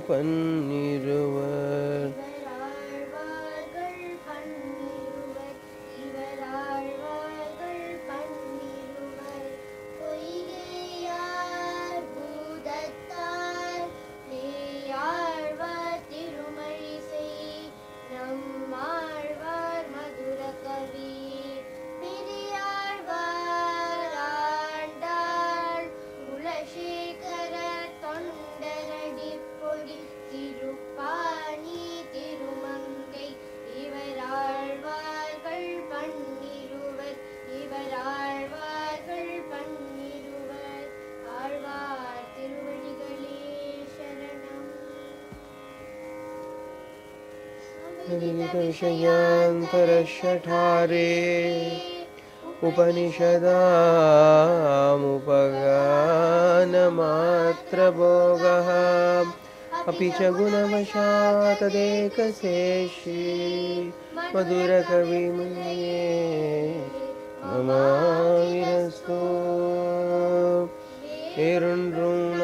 பன்னிருவர் विषयान्तरषठारे उपनिषदामुपगानमात्रभोगः अपि च गुणवशात् तदेकशेषी मधुरकविमये ममाविरस्तु एरुण्ड्रुणानरियेत्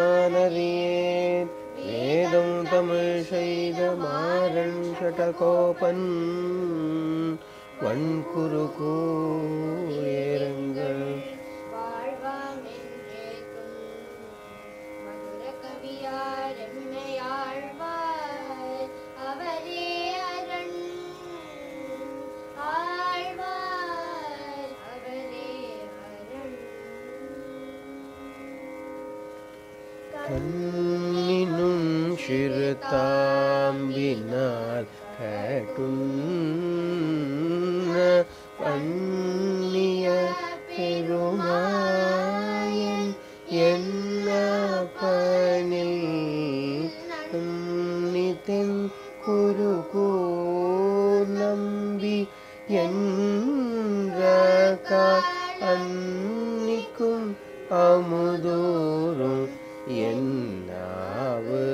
वेदं तमिழ்செய்தமாறன் ஷடகோபன் வன்குருகூயேரங்கள் கண்ணினும் சிறுதாம்பினால் கட்டுண்ண பண்ணிய பெருமாயன் என்ன பணில் நிதன் குருகூ நம்பி என்ற அன்னிக்கும் அமுதூரும் என்னாவு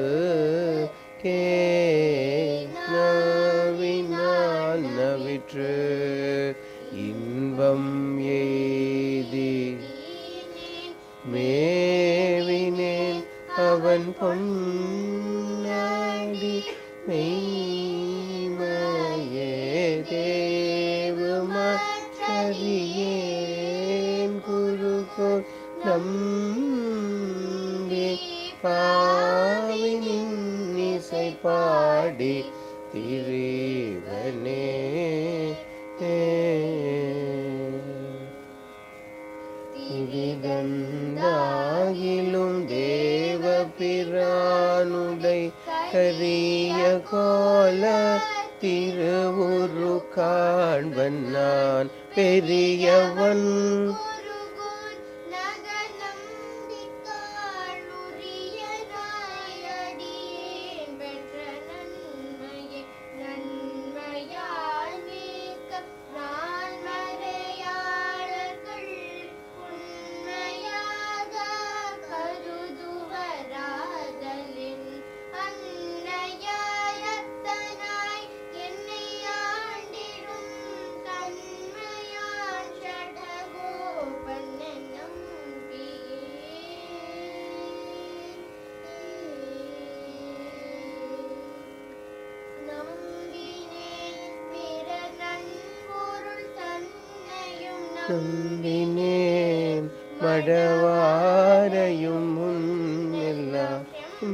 கேவினால் நவிற்று இன்பம் எய்தி மேவினேன் அவன் பொன்னாடி மெய்மையே தேவமறியேன் குருகோர் நம்பி பாவினின் இசை பாடி திரிவனே திரிதந்தாகிலும் தேவ பிரானுடை கரிய கோல திருவுரு காண்பன் நான் பெரியவன் நம்பினேன் மடவாரையும் முன்னெல்லாம்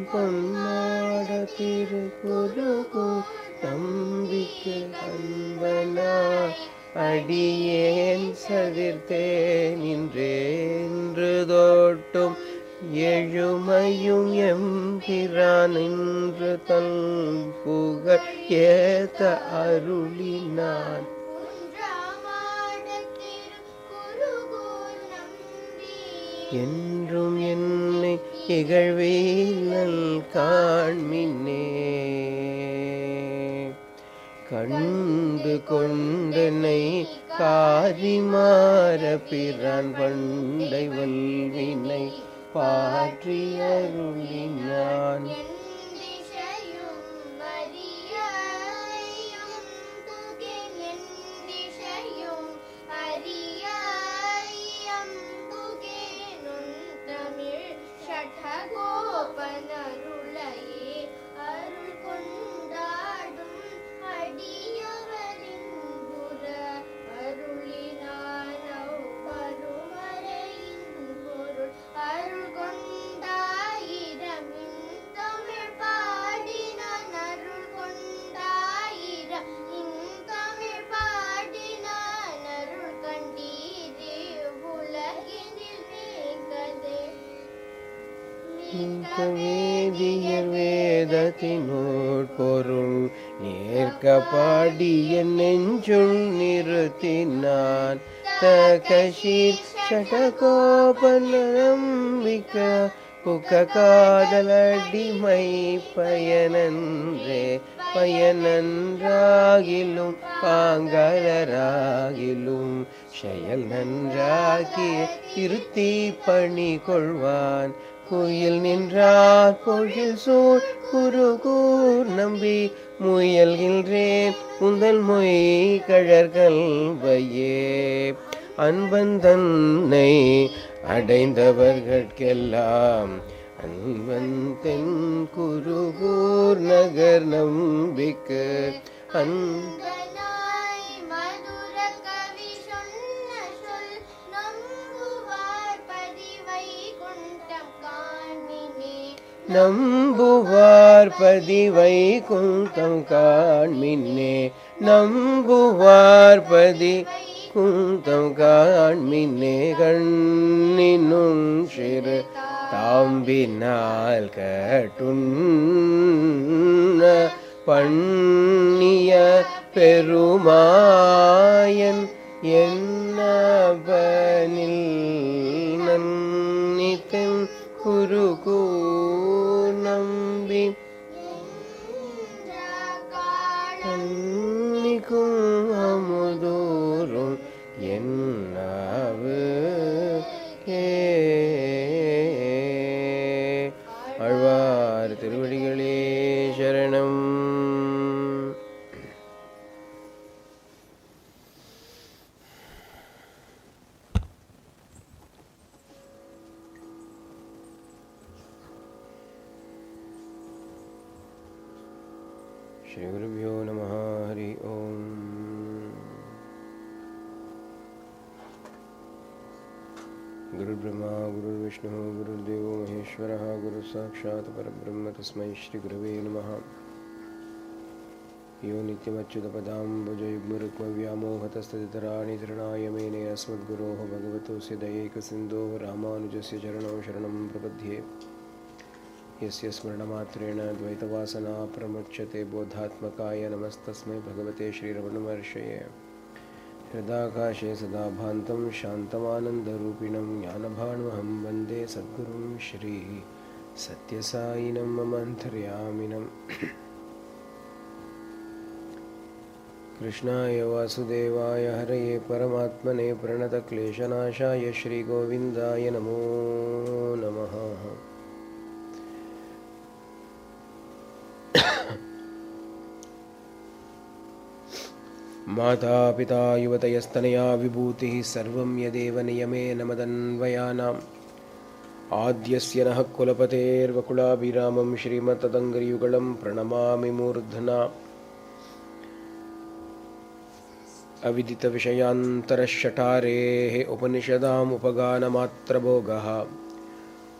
பொன்னாட திருக்குருகு நம்பிக்கை அன்பனா அடியேன் சதிர்த்தே நின்றேன்று தோட்டும் எழுமையும் எம்பிரான் நின்று தன் புகழ் ஏத்த அருளினான் என்றும் என்னை இகழ்வீழல் காண்மினே கண்டு கொண்டனை காரிமாற பிரான் பண்டை வல்வினை பாற்றி அருளினான் ஷடகோபனருளை வேதியர் வேதத்தினோர் பொருள் நேர்க்க பாடிய நெஞ்சுள் நிறுத்தினான் தகஷீர் சடகோபன் நம்பிக்க புக்க காதலடிமை பயனன்றாகிலும் பாங்கலராகிலும் செயல் நன்றாகிய திருத்தி பணி கொள்வான் குயில் நின்றார் பொழில் சூழ் குருகூர் நம்பி முயல்கின்றேன் உந்தல் மொய் கழற்கல்வையே அன்பந்தன்னை அடைந்தவர்கட்கெல்லாம் அன்பந்தன் குருகூர் நகர் நம்பிக்கு நம்புவார் பதிவை குந்தம் காண்மின்னே நம்புவார் பதி குந்தம் காண்மின்னே கண்ணினும் சிறு தாம்பினால் கட்டுண்ண பண்ணிய பெருமாயன் என்னபனில் நன்னித்தன் குருகூ நம்பி கண்ணிக்கும் அமுதோறும் என்னவு ஆழ்வார் திருவடிகளே சரணம். श्री गुरुभ्यो नमः. हरि ओम. गुरुर्ब्रह्मा गुरुर्विष्णुः गुरुर्देवो महेश्वरः गुरुसाक्षात् परब्रह्म तस्मै श्री गुरवे नमः. यो नित्यमच्युतपदाम्बुजयुग्मरुक्मव्यामोहतस्तदितराणि तृणाय मेने अस्मद्गुरोः भगवतोऽस्य दयैकसिन्धोः रामानुजस्य चरणौ शरणं प्रपद्ये. यस्य स्मरणमात्रेण द्वैतवासना प्रमुच्यते बोधात्मकाय नमस्तस्मै भगवते श्रीरमणमहर्षये. हृदाकाशे सदा भान्तं शान्तमानन्दरूपिणं ज्ञानभानुमहं वन्दे सद्गुरुं श्री सत्यसायिनं मम अन्तर्यामिनम्. कृष्णाय वासुदेवाय हरये परमात्मने प्रणतक्लेशनाशाय श्रीगोविन्दाय नमो नमः. माता पिता युवतयस्तनया विभूतिः सर्वं यदेव नियमेन मदन्वयानाम्. आद्यस्य नः कुलपतेर्वकुलाभिरामं श्रीमत्तदङ्घ्रियुगलं प्रणमामि मूर्धना. अविदितविषयान्तरश्शठारेः उपनिषदाम् उपगानमात्रभोगः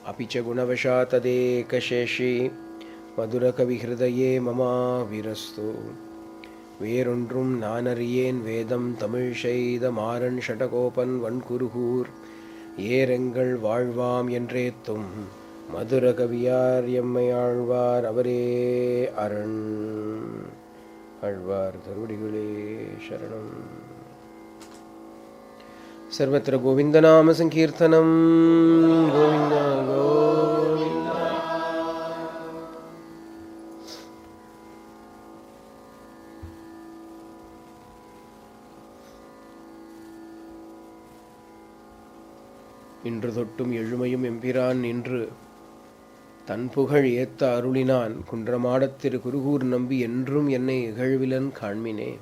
अपि च गुणवशात् तदेकशेषी मधुरकविहृदये ममाविरस्तु. வேறொன்றும் நானறியேன் வேதம் தமிழ் செய்த மாறன் ஷடகோபன் வன்குருகூர் ஏரெங்கள் வாழ்வாம் என்றேத்தும் மதுர கவியார் எம்மை ஆழ்வார் அவரே அரண். ஆழ்வார் திருவடிகளே சரணம். சர்வத்திர கோவிந்தநாம சங்கீர்த்தனம். கோவிந்தா கோவிந்தா. இன்று தொட்டும் எழுமையும் எம்பிரான் நின்று தன் புகழ் ஏத்த அருளினான் குன்றமாடத் திரு குருகூர் நம்பி என்றும் என்னை இகழ்விலன் காண்மினே.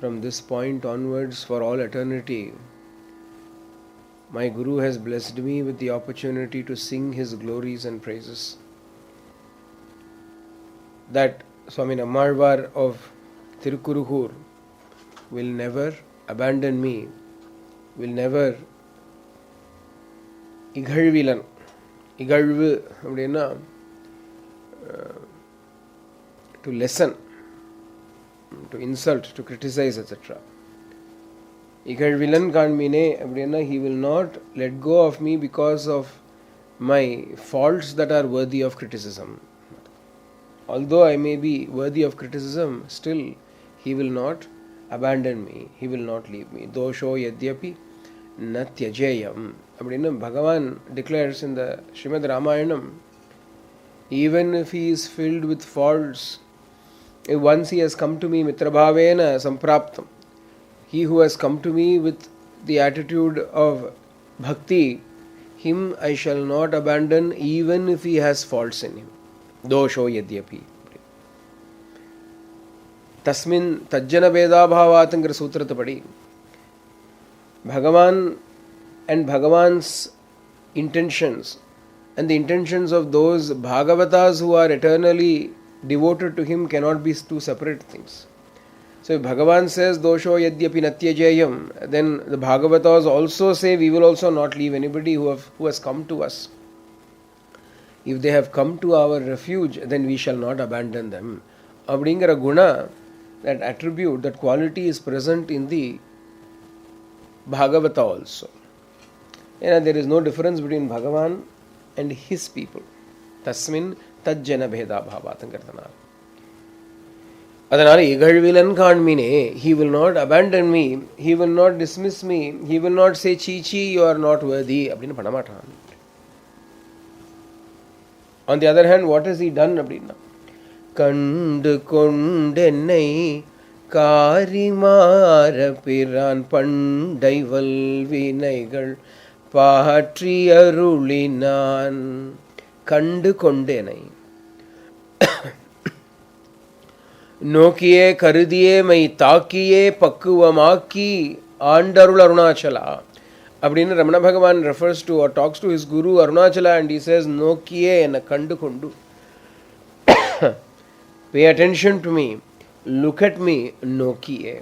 From this point onwards for all eternity, my Guru has blessed me with the opportunity to sing his glories and praises. That Swami Nammalvar of Tirukurugur will never abandon me, will never இகழ்விலன். இகழ்வு அப்படின்னா to lessen, to insult, to criticise et cetera. இகழ்விலன் காண்மினே அப்படின்னா he will not let go of me because of my faults that are worthy of criticism. Although I may be worthy of criticism, still He will not abandon me. He will not leave me. Dosho yadyapi na tyajeyam. Abdinam Bhagavan declares in the Srimad Ramayanam, even if he is filled with faults, if once he has come to me mitrabhavena sampraptam, he who has come to me with the attitude of bhakti, him I shall not abandon even if he has faults in him. Dosho yadyapi. Tasmin tajjana vedabhavatangra sutrata padi. Bhagavan and Bhagavan's intentions and the intentions of those Bhagavatas who are eternally devoted to him cannot be two separate things. So if Bhagavan says dosho yadyapi natyajayam, then the Bhagavatas also say we will also not leave anybody who has come to us. If they have come to our refuge, then we shall not abandon them. Abdingara guna, that attribute, that quality is present in the Bhagavata also. There is no difference between Bhagavan and his people. Tasmin tajjana bheda bhavatankartana. Adanal igalvilan kanmine, he will not abandon me, he will not dismiss me, he will not say chi, you are not worthy. Abdina panamata. On the other hand, what has he done? Abdina Kandu kondennai காரிமார பிரான் பண்டைவல் வினைகள் பாற்றி அருளினான். கண்டு கொண்டேனை நோக்கியே கருதியே my தாக்கியே பக்குவமாக்கி ஆண்டருள் Arunachala. அப்படின்னு ரமண பகவான் refers to or talks to his guru Arunachala and he says, நோக்கியே என்னை கண்டு கொண்டு, pay attention to me, look at me, nokiye.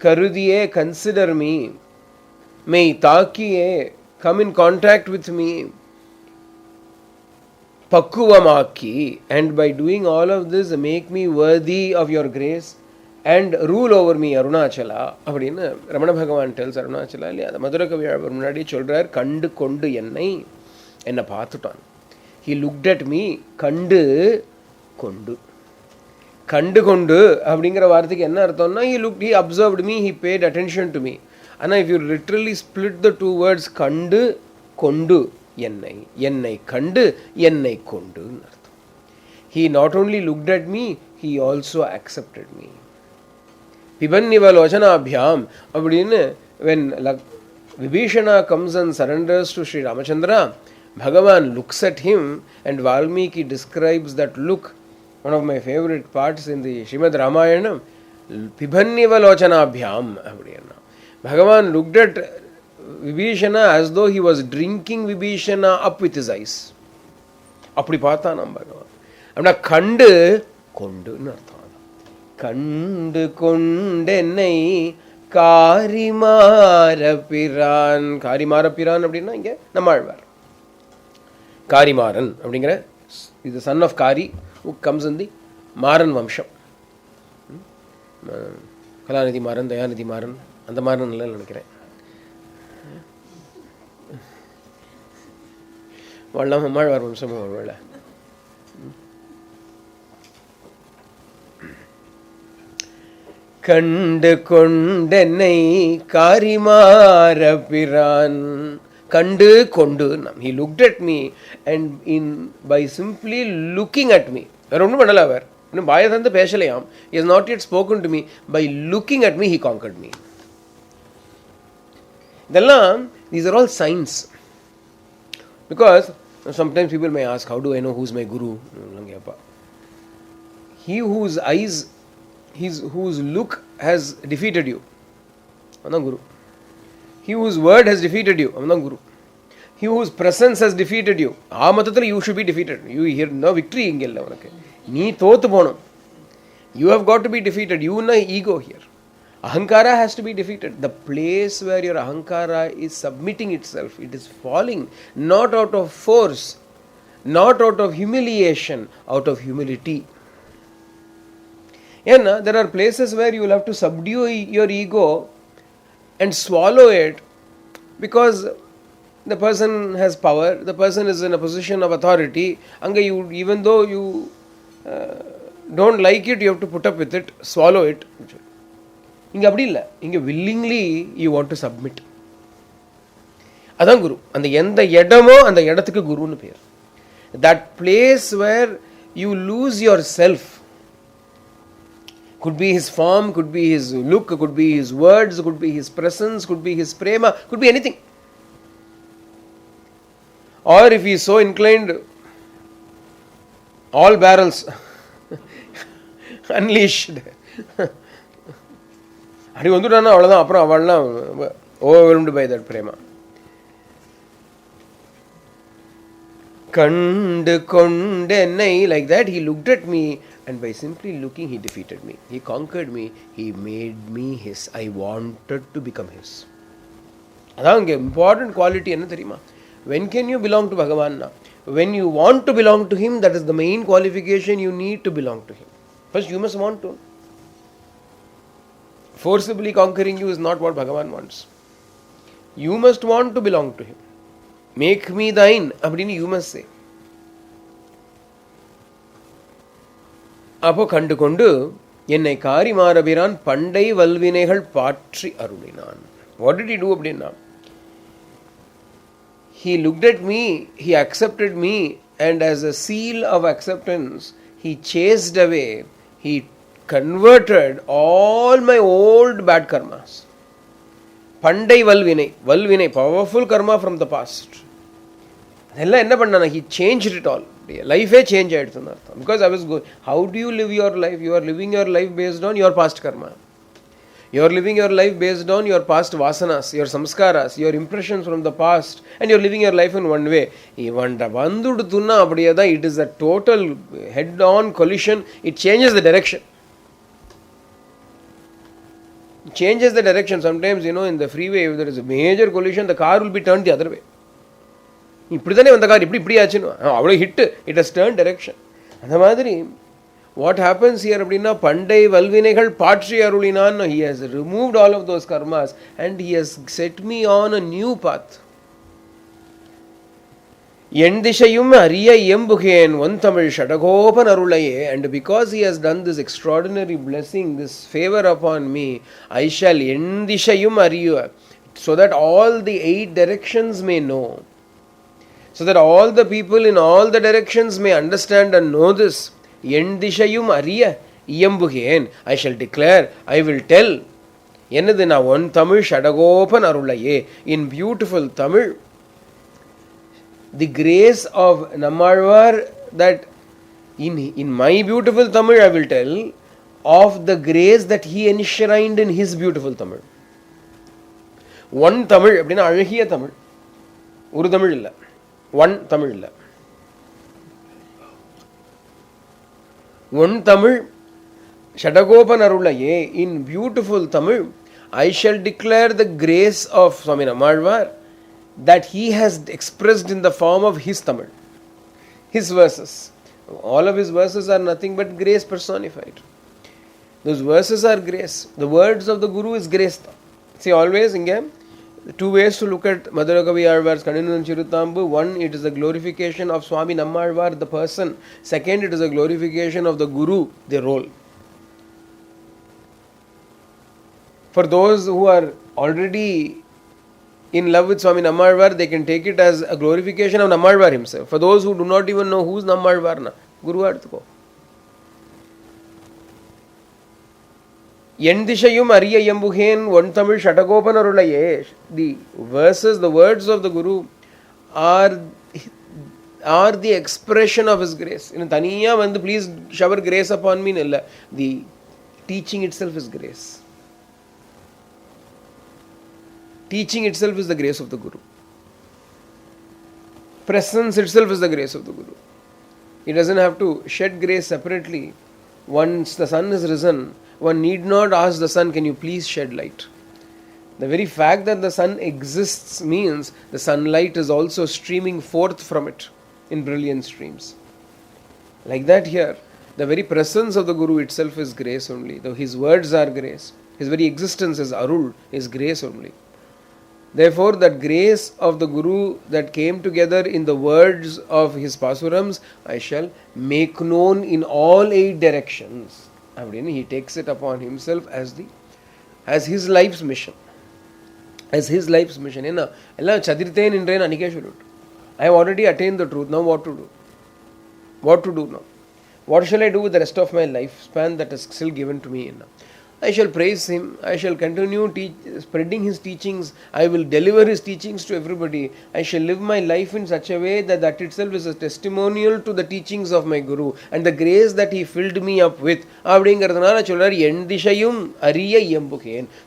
Karudiye, consider me. May takiye, come in contact with me. Pakuvamaki, and by doing all of this, make me worthy of your grace and rule over me, Arunachala. Appadina Ramana Bhagavan tells Arunachala, the Madhura Kavi Munadi சொல்றார், கண்டு கொண்டு என்னை என்ன பார்த்துட்டான். He looked at me, கண்டு கொண்டு. கண்டு கொண்டு அப்படிங்கிற வார்த்தைக்கு என்ன அர்த்தம்னா, he observed me, he paid attention to me. ஆனால் if you literally split the two words, கண்டு கொண்டு என்னை, என்னை கண்டு என்னை கொண்டு அர்த்தம். He not only looked at me, he also accepted me. பிபன்னிவ லோச்சனாபியாம் அப்படின்னு when Vibhishana comes and surrenders to Sri Ramachandra, Bhagavan looks at him and Valmiki describes that look. One of my favorite parts in the Srimad Ramayana, Pibhanniva Lochanabhyam. Bhagavan looked at Vibhishana as though he was drinking Vibhishana up with his eyes. Appadi paathanam Bhagavan. Amna kandu kondu nartham. Kandu kondennai காரிமார பிரான். காரிமார பிரான் அப்படின்னா இங்கே நம்மாழ்வார். காரிமாறன் அப்படிங்கிற இது son of காரி who comes in the Maran Vamsham. Kalanidhi Maran, Dayanidhi Maran, and the Maran நினைக்கிறேன். வாழலாம் அம்மாழ்வார் வம்சம் ஒருவேளை. கண்டு கொண்டென்னை காரிமார பிரான். Kandu kondu. He looked at me and by simply looking at me, he has not yet spoken to me. By looking at me, he conquered me. These are all signs. Because sometimes people may ask, how do I know who's my guru? He whose eyes, whose look has defeated you, Guru. He whose word has defeated you, Guru. He whose presence has defeated you, you should be defeated. You hear no victory. You have got to be defeated. You na ego here. Ahankara has to be defeated. The place where your ahankara is submitting itself, it is falling, not out of force, not out of humiliation, out of humility. There are places where you will have to subdue your ego and swallow it, because The person has power, the person is in a position of authority. Anga you, even though you don't like it, you have to put up with it, swallow it. இங்கே அப்படி இல்லை, இங்கே willingly you want to submit. அதான் குரு. அந்த எந்த இடமோ அந்த இடத்துக்கு குருன்னு பேர். That place where you lose your self. Could be his form, could be his look, could be his words, could be his presence, could be his prema, could be anything. Or if he is so inclined, all barrels unleashed. அப்படி வந்துட்டானா அவ்வளோதான். அப்புறம் அவள்லாம் overwhelmed by that prema. கண்டு கொண்டென்னை, like that he looked at me, and by simply looking he defeated me, he conquered me, he made me his. I wanted to become his. அதான் இங்கே important quality என்ன தெரியுமா? when can you belong to Bhagavan? When you want to belong to him, that is the main qualification. You need to belong to him. First you must want to. Forcibly conquering you is not what Bhagavan wants. You must want to belong to him. Make me thine அப்படின்னு you must say. அப்போ கண்டு கொண்டு என்னை காரி மாறபிரான் பண்டை வல்வினைகள் பாற்றி அருளினான். What did he do அப்படின்னா, he looked at me, he accepted me, and as a seal of acceptance he chased away, he converted all my old bad karmas. பண்டை வல்வினை, வல்வினை powerful karma from the past. அதெல்லாம் என்ன பண்ணானா, he changed it all. லைஃபே change ஆகிடுச்சுன்னு அர்த்தம். Because I was going, how do you live your life? You are living your life based on your past karma. You are living your life based on your past vasanas, your samskaras, your impressions from the past, and you are living your life in one way. Ivanda vandudutuna abadiyada, it is a total head-on collision. It changes the direction. It changes the direction. Sometimes, in the freeway, if there is a major collision, the car will be turned the other way. இப்படி தானே வந்த car, இப்படி ஆச்சுன்னு அவ்வளோ hit, it has turn direction. அந்த மாதிரி what happens here அப்படின்னா, பண்டை வல்வினைகள் பாற்றி அருளினான். He has removed all of those karmas and he has set me on a new path. என் திசையும் அறிய இயம்புகேன் ஒன் தமிழ் ஷடகோபன் அருளையே. And because he has done this extraordinary blessing, this favour upon me, I shall என் திசையும் அறிய, so that all the 8 directions may know, so that all the people in all the directions may understand and know this. என் திசையும் அறிய இயம்புகேன், I shall declare, I will tell. என்னது? நான் ஒன் தமிழ் ஷடகோபன் அருளையே. In beautiful Tamil, the grace of Nammalvar, that in my beautiful Tamil I will tell of the grace that he enshrined in his beautiful Tamil. ஒன் தமிழ் அப்படின்னா அழகிய தமிழ், ஒரு தமிழ் இல்லை, ஒன் தமிழ் இல்லை, ஒன் தமிழ் ஷடகோபன் அருளையே. In beautiful Tamil I shall declare the grace of Swami Nammalvar that he has expressed in the form of his Tamil, his verses. All of his verses are nothing but grace personified. Those verses are grace. The words of the Guru is grace. See, always inge two ways to look at Madhurakavi Alvar's Kadinun Chiruthambu. One, it is a glorification of Swami Nammalvar, the person. Second, it is a glorification of the Guru, the role. For those who are already in love with Swami Nammalvar, they can take it as a glorification of Nammalvar himself. For those who do not even know who is Nammalvar, Guru Arthko. என் திசையும் அறிய எம்புகேன் ஒன் தமிழ் ஷடகோபன் அருளையே. The verses, the words of the Guru are the expression of his grace. இன்னும் தனியாக வந்து please shower grace upon me இல்லை. The teaching itself is grace. Teaching itself is the grace of the Guru. Presence itself is the grace of the Guru. He doesn't have to shed grace separately. Once the sun is risen, one need not ask the sun, can you please shed light? The very fact that the sun exists means the sunlight is also streaming forth from it in brilliant streams. Like that here, the very presence of the Guru itself is grace only. Though his words are grace, his very existence is Arul, is grace only. Therefore, that grace of the Guru that came together in the words of his Pasurams, I shall make known in all 8 directions. He takes it upon himself as his life's mission. As his life's mission. I have already attained the truth. Now what to do? What to do now? What shall I do with the rest of my lifespan that is still given to me? I shall praise him. I shall continue spreading his teachings. I will deliver his teachings to everybody. I shall live my life in such a way that itself is a testimonial to the teachings of my Guru and the grace that he filled me up with.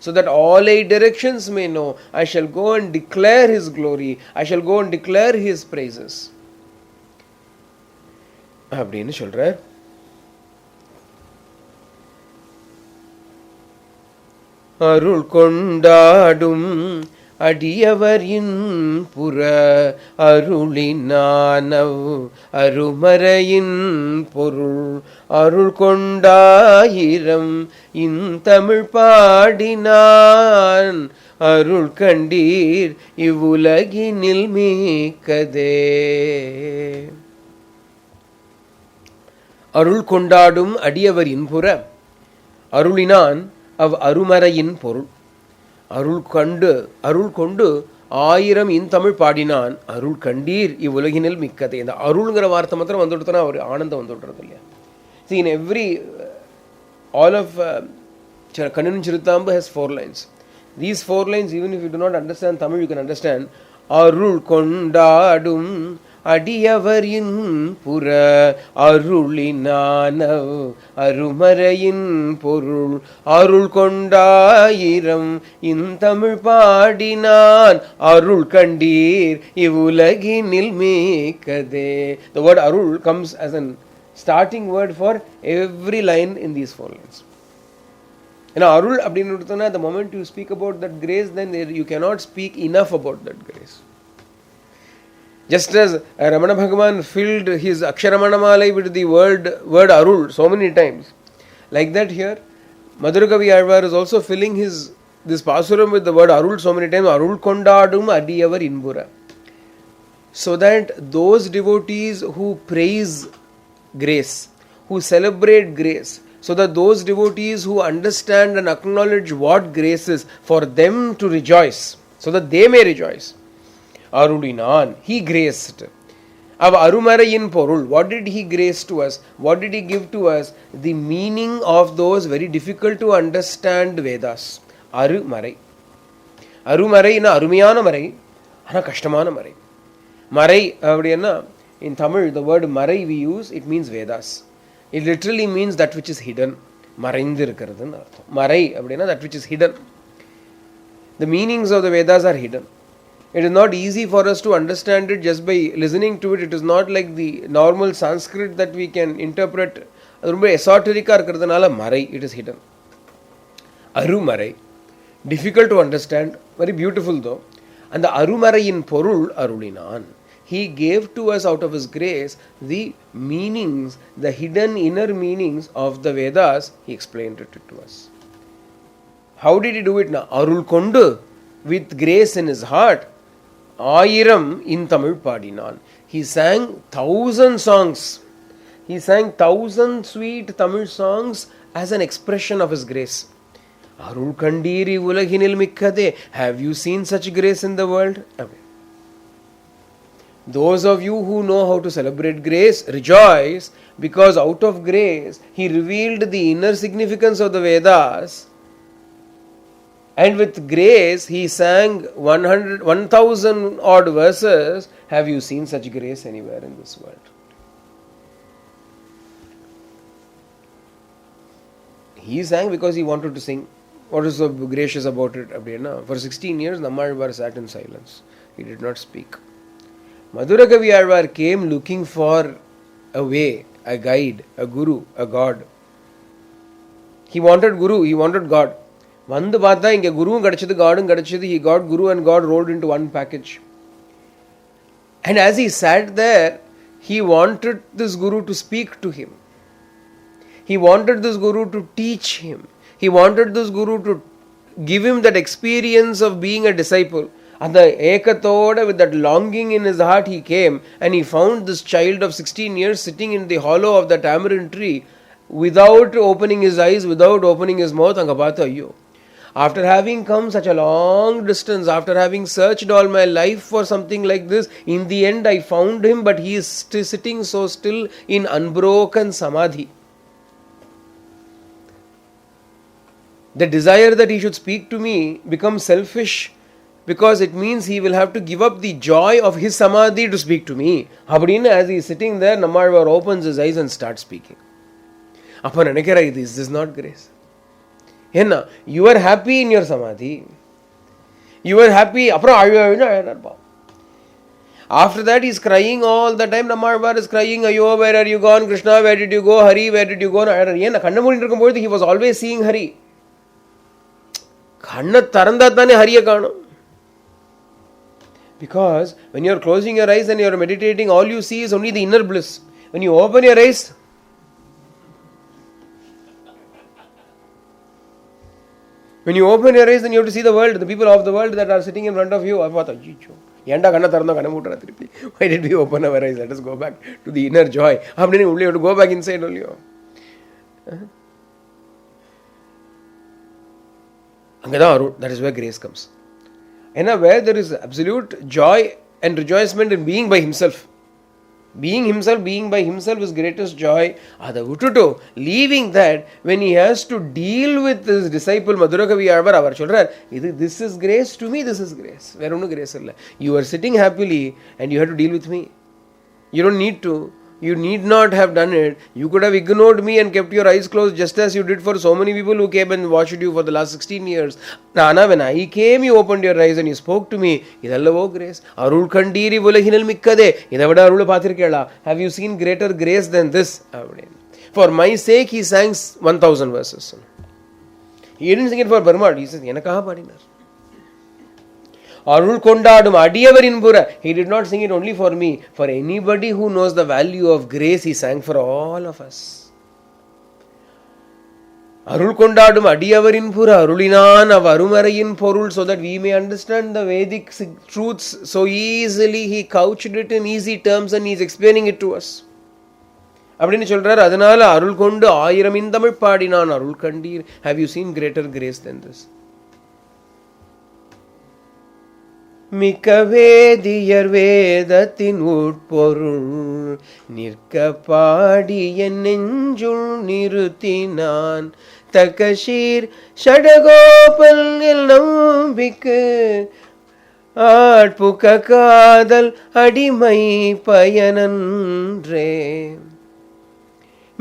So that all 8 directions may know. I shall go and declare his glory. I shall go and declare his praises. அப்படின்னு சொல்றார். அருள் கொண்டாடும் அடியவரின் புற அருளினானவ் அருமறையின் பொருள் அருள் கொண்டாயிரம் இந்தமிழ் பாடினான் அருள் கண்டீர் இவ்வுலகினில் மீக்கதே. அருள் கொண்டாடும் அடியவரின் புற அருளினான் அவ் அருமறையின் பொருள் அருள் கொண்டு 1000 இன்தமிழ் பாடினான் அருள் கண்டீர் இவ்வுலகினில் மிக்கதே. இந்த அருள்ங்கிற வார்த்தை மாத்திரம் வந்துவிட்டோன்னா அவர் ஆனந்தம் வந்துவிடுறது இல்லையா? See, in all of Kannanun Chiruthambu has 4 lines. These 4 lines, even if you do not understand Tamil, you can understand. அருள் கொண்டாடும் அடியவரின் புற அருளினானவ் அருமறையின் பொருள் அருள் கொண்டாயிரம் இந்தமிழ் பாடினான் அருள் கண்டீர் இவ்வுலகினில் மீக்கதே. The word arul comes as an starting word for every line in these 4 lines. Arul அப்படினு the moment you speak about that grace, then you cannot speak enough about that grace. Just as Ramana Bhagavan filled his Aksharamanamala with the word Arul so many times, like that here, Madhurakavi Alvar is also filling this Pasuram with the word Arul so many times, Arul Kondadum Adiyavar Inbura. So that those devotees who praise grace, who celebrate grace, so that those devotees who understand and acknowledge what grace is, for them to rejoice, so that they may rejoice. Arulinan, he graced. Av Arumarayin Porul, what did he grace to us? What did he give to us? The meaning of those very difficult to understand Vedas. Arumarai. Arumarai na Arumiyana Marai, ana Kashtamana Marai. Marai, in Tamil, the word Marai we use, it means Vedas. It literally means that which is hidden. Maraindirukkaradun artham. Marai, that which is hidden. The meanings of the Vedas are hidden. It is not easy for us to understand it just by listening to it. It is not like the normal Sanskrit that we can interpret. Esoteric Marai, it is hidden. Aru Marai, difficult to understand, very beautiful though. And the Aru Marai in Porul Arulinan, he gave to us out of his grace the meanings, the hidden inner meanings of the Vedas. He explained it to us. How did he do it now? Arul Kondu, with grace in his heart. Ayiram in Tamil Padinan. He sang 1,000 songs. He sang 1,000 sweet Tamil songs as an expression of his grace. Arul Kandiri Ulaginil Mikkade. Have you seen such grace in the world? Okay. Those of you who know how to celebrate grace, rejoice, because out of grace, he revealed the inner significance of the Vedas. And with grace, he sang 1,000 odd verses. Have you seen such grace anywhere in this world? He sang because he wanted to sing. What is so gracious about it? For 16 years, Nammalvar sat in silence. He did not speak. Madhurakavi Alvar came looking for a way, a guide, a guru, a god. He wanted guru, he wanted God. வந்து பார்த்தா இங்கே குருவும் கிடைச்சது காடும் கிடைச்சது. He got Guru and God rolled into one package. And as he sat there, he wanted this Guru to speak to him. He wanted this Guru to teach him. He wanted this Guru to give him that experience of being a disciple. அந்த ஏக்கத்தோட, with that longing in his heart, he came and he found this child of 16 years sitting in the hollow of the tamarind tree without opening his eyes, without opening his mouth. அங்க பார்த்து, ஐயோ, after having come such a long distance, after having searched all my life for something like this, in the end I found him, but he is still sitting so still in unbroken samadhi. The desire that he should speak to me becomes selfish, because it means he will have to give up the joy of his samadhi to speak to me. Abadina, as he is sitting there, Nammalvar opens his eyes and starts speaking. Appa nenikira, this is not grace. Enna, you are happy in your samadhi. You are happy. After that, he is crying all the time. Nammalvar is crying, Ayo, where are you gone? Krishna, where did you go? Hari, where did you go? He was always seeing Hari. Kanna taranda thane Hariya kaanum. Because when you are closing your eyes and you are meditating, all you see is only the inner bliss. When you open your eyes, then you have to see the world, the people of the world that are sitting in front of you. Why did we open our eyes? Let us go back to the inner joy. We have to go back inside only. That is where grace comes. And where there is absolute joy and rejoicement in being by himself. Being by himself is greatest joy. Leaving that, when he has to deal with his disciple Madhurakavi Alvar, our children, this is grace to me, this is grace. Where no grace illa. You are sitting happily and you have to deal with me. You don't need to. You need not have done it. You could have ignored me and kept your eyes closed, just as you did for so many people who came and watched you for the last 16 years. Nana, when I came, you opened your eyes and you spoke to me. Idallavo grace. Arul kandiri vulahinal mikkade. Idavada arul pathirkela. Have you seen greater grace than this? For my sake, he sang 1000 verses. He didn't sing it for Barmad. He says, Yanakaha padinar. Arul Kondadum Adiavarin Pura. He did not sing it only for me. For anybody who knows the value of grace, he sang for all of us. Arul Kondadum Adiavarin Pura, Arulinan of Arumarayin Porul, so that we may understand the Vedic truths so easily. He couched it in easy terms and he is explaining it to us. அப்படின்னு சொல்றாரு. அதனால அருள் கொண்டு 1000 இந்தமிழ் பாடினான் அருள் கண்டீர். Have you seen greater grace than this? மிக்க வேதியர் வேதத்தின் உட்பொருள் நிற்க பாடிய நெஞ்சுள் நிறுத்தினான் தகஷீர் ஷடகோபல் நம்பிக்கு ஆட்புக்க காதல் அடிமை பயனன்றே.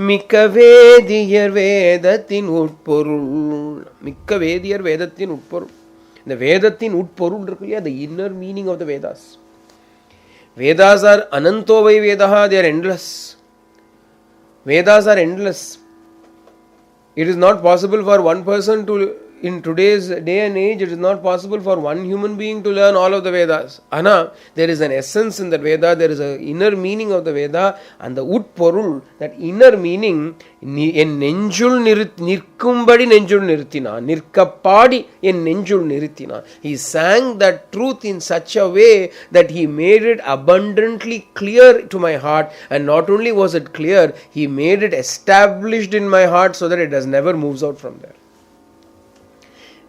மிக்க வேதியர் வேதத்தின் உட்பொருள். மிக்க வேதியர் வேதத்தின் உட்பொருள். இந்த வேதத்தின் உட்பொருள் இருக்கு இல்லையா, the inner meaning of the Vedas. Vedas are anantovai Vedaha, they are endless. Vedas are endless. It is not possible for one person to, in today's day and age, it is not possible for one human being to learn all of the Vedas. Ana, there is an essence in that Veda, there is an inner meaning of the Veda, and the utporul, that inner meaning, en nenjul nirkumbadi nenjul nirthina, nirkappadi en nenjul nirthina. He sang that truth in such a way that he made it abundantly clear to my heart, and not only was it clear, he made it established in my heart so that it never moves out from there.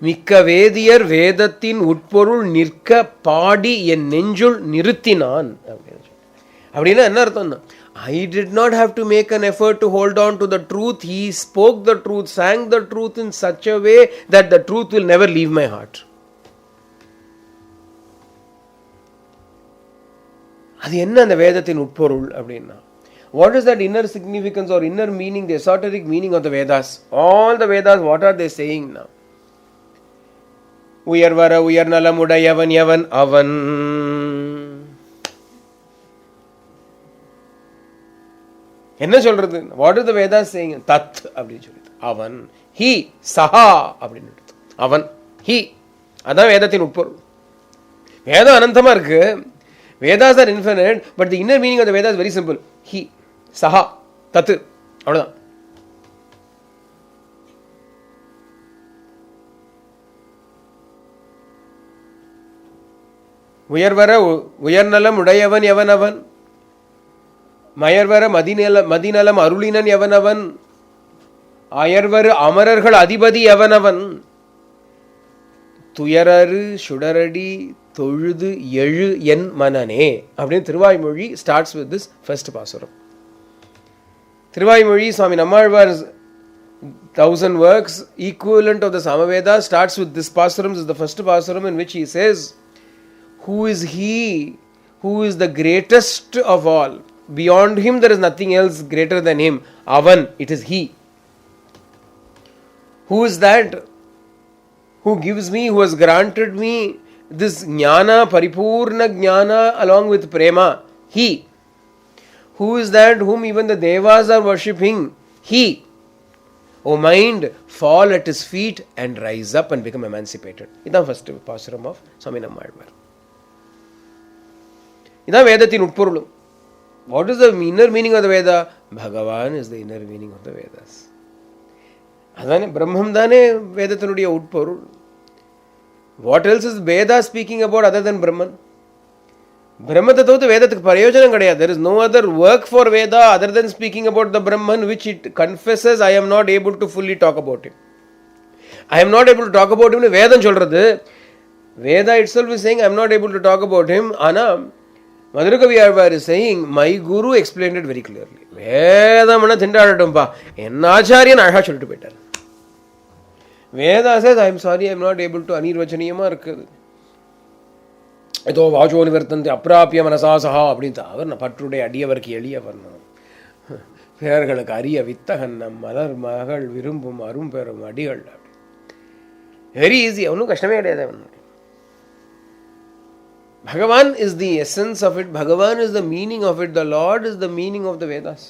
மிக்க வேதியர் வேதத்தின் உட்பொருள் நிற்க பாடி என் நெஞ்சுள் நிறுத்தினான். அப்படின்னா என்ன அர்த்தம்னா, I did not have to make an effort to hold on to the truth. He spoke the truth, sang the truth in such a way that the truth will never leave my heart. அது என்ன அந்த வேதத்தின் உட்பொருள் அப்படின்னா, what is that inner significance or inner meaning, the esoteric meaning of the Vedas? All the Vedas, what are they saying now? உயர்வர உயர் நலமுடையவன் எவன் அவன். என்ன சொல்றது? What is the Vedas saying? தத் அப்படின்னு சொல்லிட்டு அவன், ஹி, சஹா அப்படின்னு அவன், ஹி. அதான் வேதத்தின் உட்பொருள். வேதம் அனந்தமா இருக்கு. Vedas are infinite, but the inner meaning of the Vedas very simple. ஹி, சஹா, தத், அவ்வளவுதான். உயர்வர உயர்நலம் உடையவன் எவனவன், மயர்வர மதிநலம் அருளினன் எவனவன், அயர்வரு அமரர்கள் அதிபதி எவனவன், துயரரு சுடரடி தொழுது எழு என் மனனே அப்படின்னு Thiruvaimozhi starts with this first பாசுரம். திருவாய்மொழி சுவாமி Nammalvar 1000 works equivalent of the Samaveda starts with this pasuram. This is the first pasuram in which he says, who is he who is the greatest of all? Beyond him there is nothing else greater than him. Avan, it is he. Who is that who gives me, who has granted me this jnana, paripurna jnana along with prema? He. Who is that whom even the devas are worshipping? He. O mind, fall at his feet and rise up and become emancipated. இதான் first பாசுரம் of சுவாமி நம்மாழ்வார். இதான் வேதத்தின் உட்பொருளும். What is the inner meaning of the Veda? Bhagavan is the inner meaning of the Vedas. அதானே பிரம்மம் தானே வேதத்தினுடைய உட்பொருள். What else is Veda speaking about other than Brahman? பிரம்மத்தை தவிர்த்து வேதத்துக்கு பிரயோஜனம் கிடையாது. There is no other work for Veda other than speaking about the Brahman, which it confesses I am not able to fully talk about him. I am not able to talk about him. வேதம் சொல்றது, Veda itself is saying I am not able to talk about him. ஆனா Madhurakavi Alvar is saying my guru explained it very clearly. வேதம்னா திண்டாடட்டும்பா, என்ன ஆச்சாரியன் அழகா சொல்லிட்டு போயிட்டார். Veda says I am sorry, I am not able to, அனிர்வச்சனீயமா இருக்குது. ஏதோ வாச்சோ நிவர்த்தந்தி அப்பிராபிய மனசாசகா அப்படின்னு அவர் பற்றுடைய அடியவருக்கு எளியவர், பேர்களுக்கு அரிய வித்தகன் நம் மலர் மகள் விரும்பும் அரும் பெறும் அடிகள். வெரி ஈஸி, அவனும் கஷ்டமே கிடையாது. அவன் Bhagavan is the essence of it. Bhagavan is the meaning of it. The Lord is the meaning of the Vedas.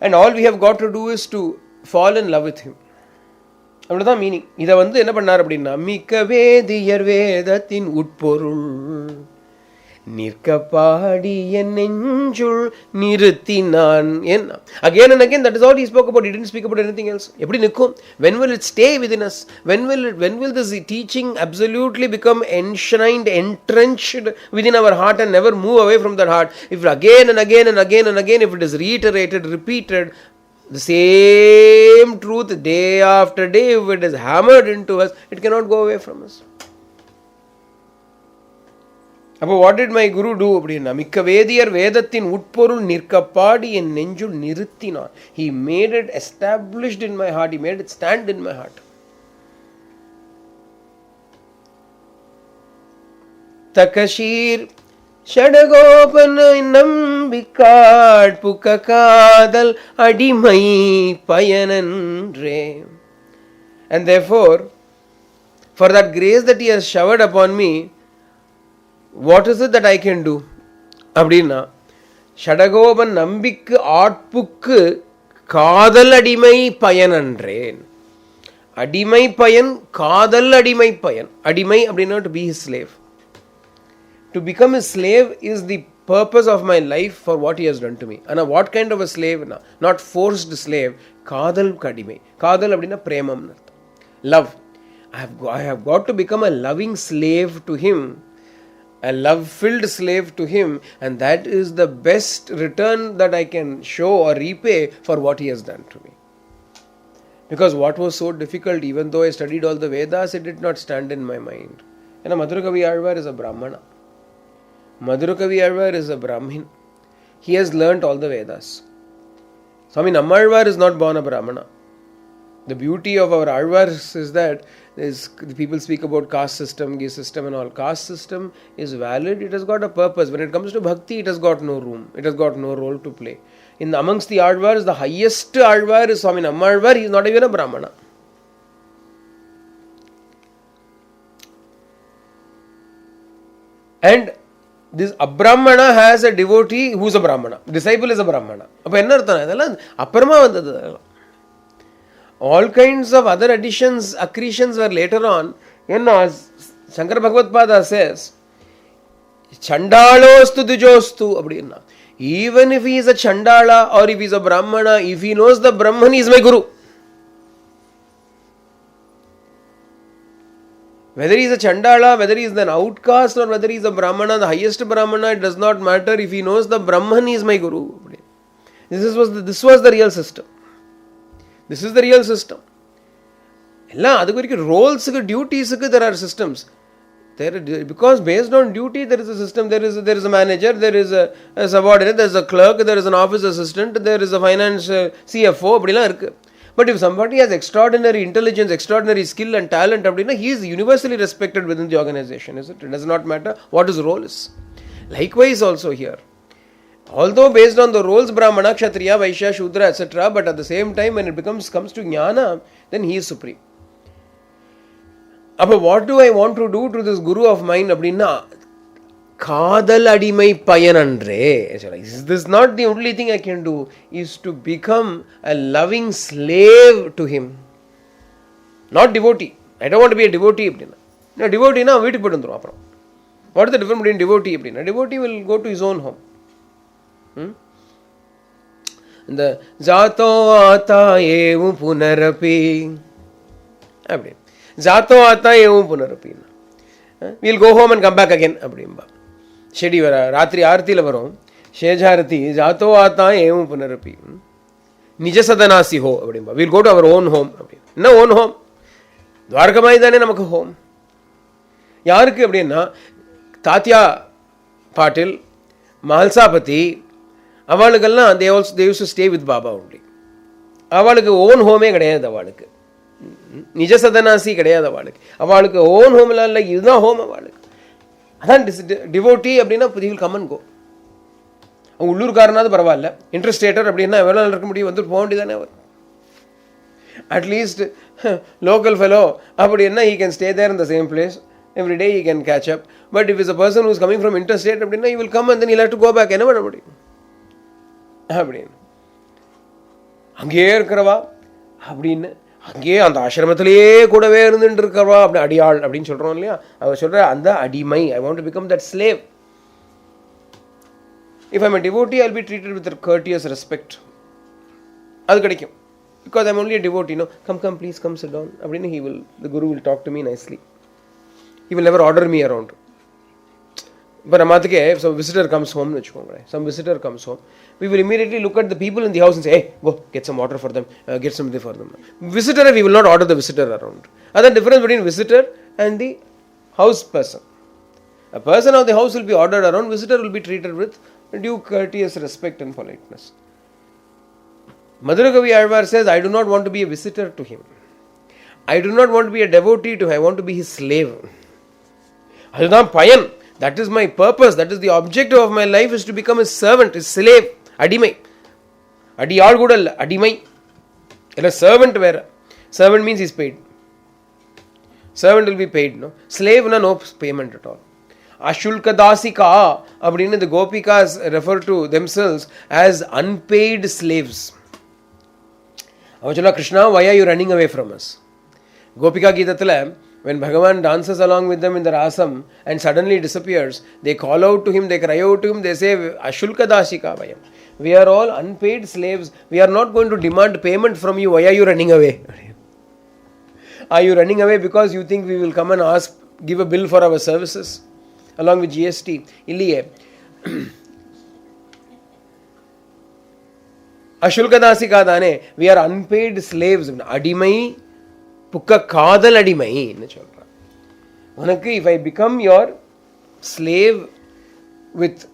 And all we have got to do is to fall in love with him. அவ்வளோதான் meaning. இதை என்ன பண்ணார் அப்படின்னா, மிக்க வேதியர் வேதத்தின் உட்பொருள் நிற்க பாடி என் நெஞ்சுள் நிறுத்தினான். Again and again, that is all he spoke about. He didn't speak about anything else. எப்படி நிற்கும்? When will it stay within us? When will this teaching absolutely become enshrined, entrenched within our heart and never move away from that heart? If again and again and again and again, if it is reiterated, repeated, the same truth day after day, if it is hammered into us, it cannot go away from us. அப்போ what did my guru do அப்படின்னா, மிக்க வேதியர் வேதத்தின் உட்பொருள் நிற்க பாடி என் நெஞ்சுள் நிறுத்தினான். He made it established in my heart. He made it stand in my heart. தகஷீர் ஷடகோபனை நம்பிக்காட்புக்க காதல் அடிமை பயனன்றே. And therefore, for that grace that he has showered upon me, what is it that I can do? அப்படின்னா, ஷடகோபன் நம்பிக்கு ஆட்புக்கு காதல் அடிமை பயனன்றேன். அடிமை பயன், காதல் அடிமை பயன். அடிமை அப்படின்னா to be his slave. To become a slave is the purpose of my life for what he has done to me. And what kind of a slave? Not forced slave. Kadal kadime. Kadal abdina premam. Love. I have got to become a loving slave to him. A love-filled slave to him. And that is the best return that I can show or repay for what he has done to me. Because what was so difficult, even though I studied all the Vedas, it did not stand in my mind. And Madhurakavi Alvar is a Brahmana. Madhurakavi Alvar is a Brahmin. He has learnt all the Vedas. Swami Nammalvar is not born a Brahmana. The beauty of our Alvars is that people speak about caste system, caste system and all. Caste system is valid. It has got a purpose. When it comes to bhakti, it has got no room. It has got no role to play. Amongst the Alvars, the highest Alvar is Swami Nammalvar. He is not even a Brahmana. And this Abrahmana has a devotee who is a Brahmana. Disciple is a Brahmana. அப்போ என்ன அர்த்தம்? இதெல்லாம் அப்புறமா வந்தது. All kinds of other additions, accretions were later on. Shankara Bhagavad Pada says, Chandalostu dujostu அப்படின்னா, even if he is a Chandala or if he is a Brahmana, if he knows the Brahman, he is my Guru. Whether he is a Chandala, whether he is an outcast, or whether he is a Brahmana, the highest Brahmana, it does not matter if he knows the Brahman is my Guru. This was the real system. This is the real system. Roles, duties, there are systems. Because based on duty, there is a system. There is a manager, there is a subordinate, there is a clerk, there is an office assistant, there is a finance CFO. But if somebody has extraordinary intelligence, extraordinary skill and talent, he is universally respected within the organization. It does not matter what his role is. Likewise also here. Although based on the roles, Brahmana, Kshatriya, Vaishya, Shudra, etc., but at the same time when it comes to Jnana, then he is supreme. But what do I want to do to this Guru of mine? Kadal adimai payanandre. Is this not the only thing I can do? Is to become a loving slave to him. Not devotee. I don't want to be a devotee. No, devotee na veetukku potundrum apram. What is the difference between devotee? A devotee will go to his own home. The Zato ata evu punarapi. Zato ata evu punarapi. We'll go home and come back again. Shedi vara ratri aarthi la varum shejharati jato ata evu punarapi nija sadanasi ho abdimba. We'll go to our own home. No own home. Dwarkamai dane namakku home. Yarukku appadina Tatya Patil, Mahalsapati, avalukalla they used to stay with Baba only. Avalukku own home kedaiyadhu avalukku. Nija sadanasi kedaiyadhu avalukku. Avalukku own home la illa idha home avalukku. அதான் devotee அப்படின்னா he will come and go. அவங்க உள்ளூர்காரனாவது பரவாயில்ல, இன்ட்ரெஸ்டேட்டர் அப்படின்னா எவ்வளோ நாள் இருக்க முடியும், வந்து போக வேண்டியதானே அவர். அட்லீஸ்ட் லோக்கல் ஃபெலோ அப்படின்னா he can stay there in the same place every day, he can catch up. But if it's a person who is coming from interstate அப்படின்னா he will come and then he'll have to go back. என்ன பண்ண முடியும் அப்படின்னு அங்கேயே இருக்கிறவா அப்படின்னு அங்கேயே அந்த ஆசிரமத்திலேயே கூடவே இருந்துட்டு இருக்கிறவா அப்படி அடியாள் அப்படின்னு சொல்கிறோம் இல்லையா, அவர் சொல்கிற அந்த அடிமை. I want to become that slave. If I'm a devotee, I'll be treated with a courteous respect. அது கிடைக்கும். Because I'm only a devotee, no, come please, come sit down அப்படின்னு the Guru will talk to me nicely. He will never order me around. இப்போ நம்மத்துக்கே some visitor comes home வச்சுக்கோங்களேன், some visitor comes home, we will immediately look at the people in the house and say, hey, go get some water for them, get something for them. Visitor, we will not order the visitor around. That's the difference between visitor and the house person. A person of the house will be ordered around, visitor will be treated with due courteous respect and politeness. Madhura Kavi Alvar says, I do not want to be a visitor to him. I do not want to be a devotee to him. I want to be his slave. அதுதான் பயன். That is my purpose. That is the objective of my life, is to become a servant, a slave. Adimai. Adiyal kuda illa, adimai. Illa servant vera. Servant means he is paid. Servant will be paid, no? Slave no payment at all. Ashulka dasika abdina the gopikas refer to themselves as unpaid slaves. Avachala Krishna, why are you running away from us? Gopika Gitathila, when Bhagavan dances along with them in the rasam and suddenly disappears, they call out to him, they cry out to him, they say, Ashulka dasika vayam. We are all unpaid slaves. We are not going to demand payment from you. Why are you running away? Are you running away because you think we will come and ask, give a bill for our services along with GST? Illiye. Ashulka dasika dane. We are unpaid slaves. Adimai Pukka kadal adimai nu solra. Unakku, if I become your slave with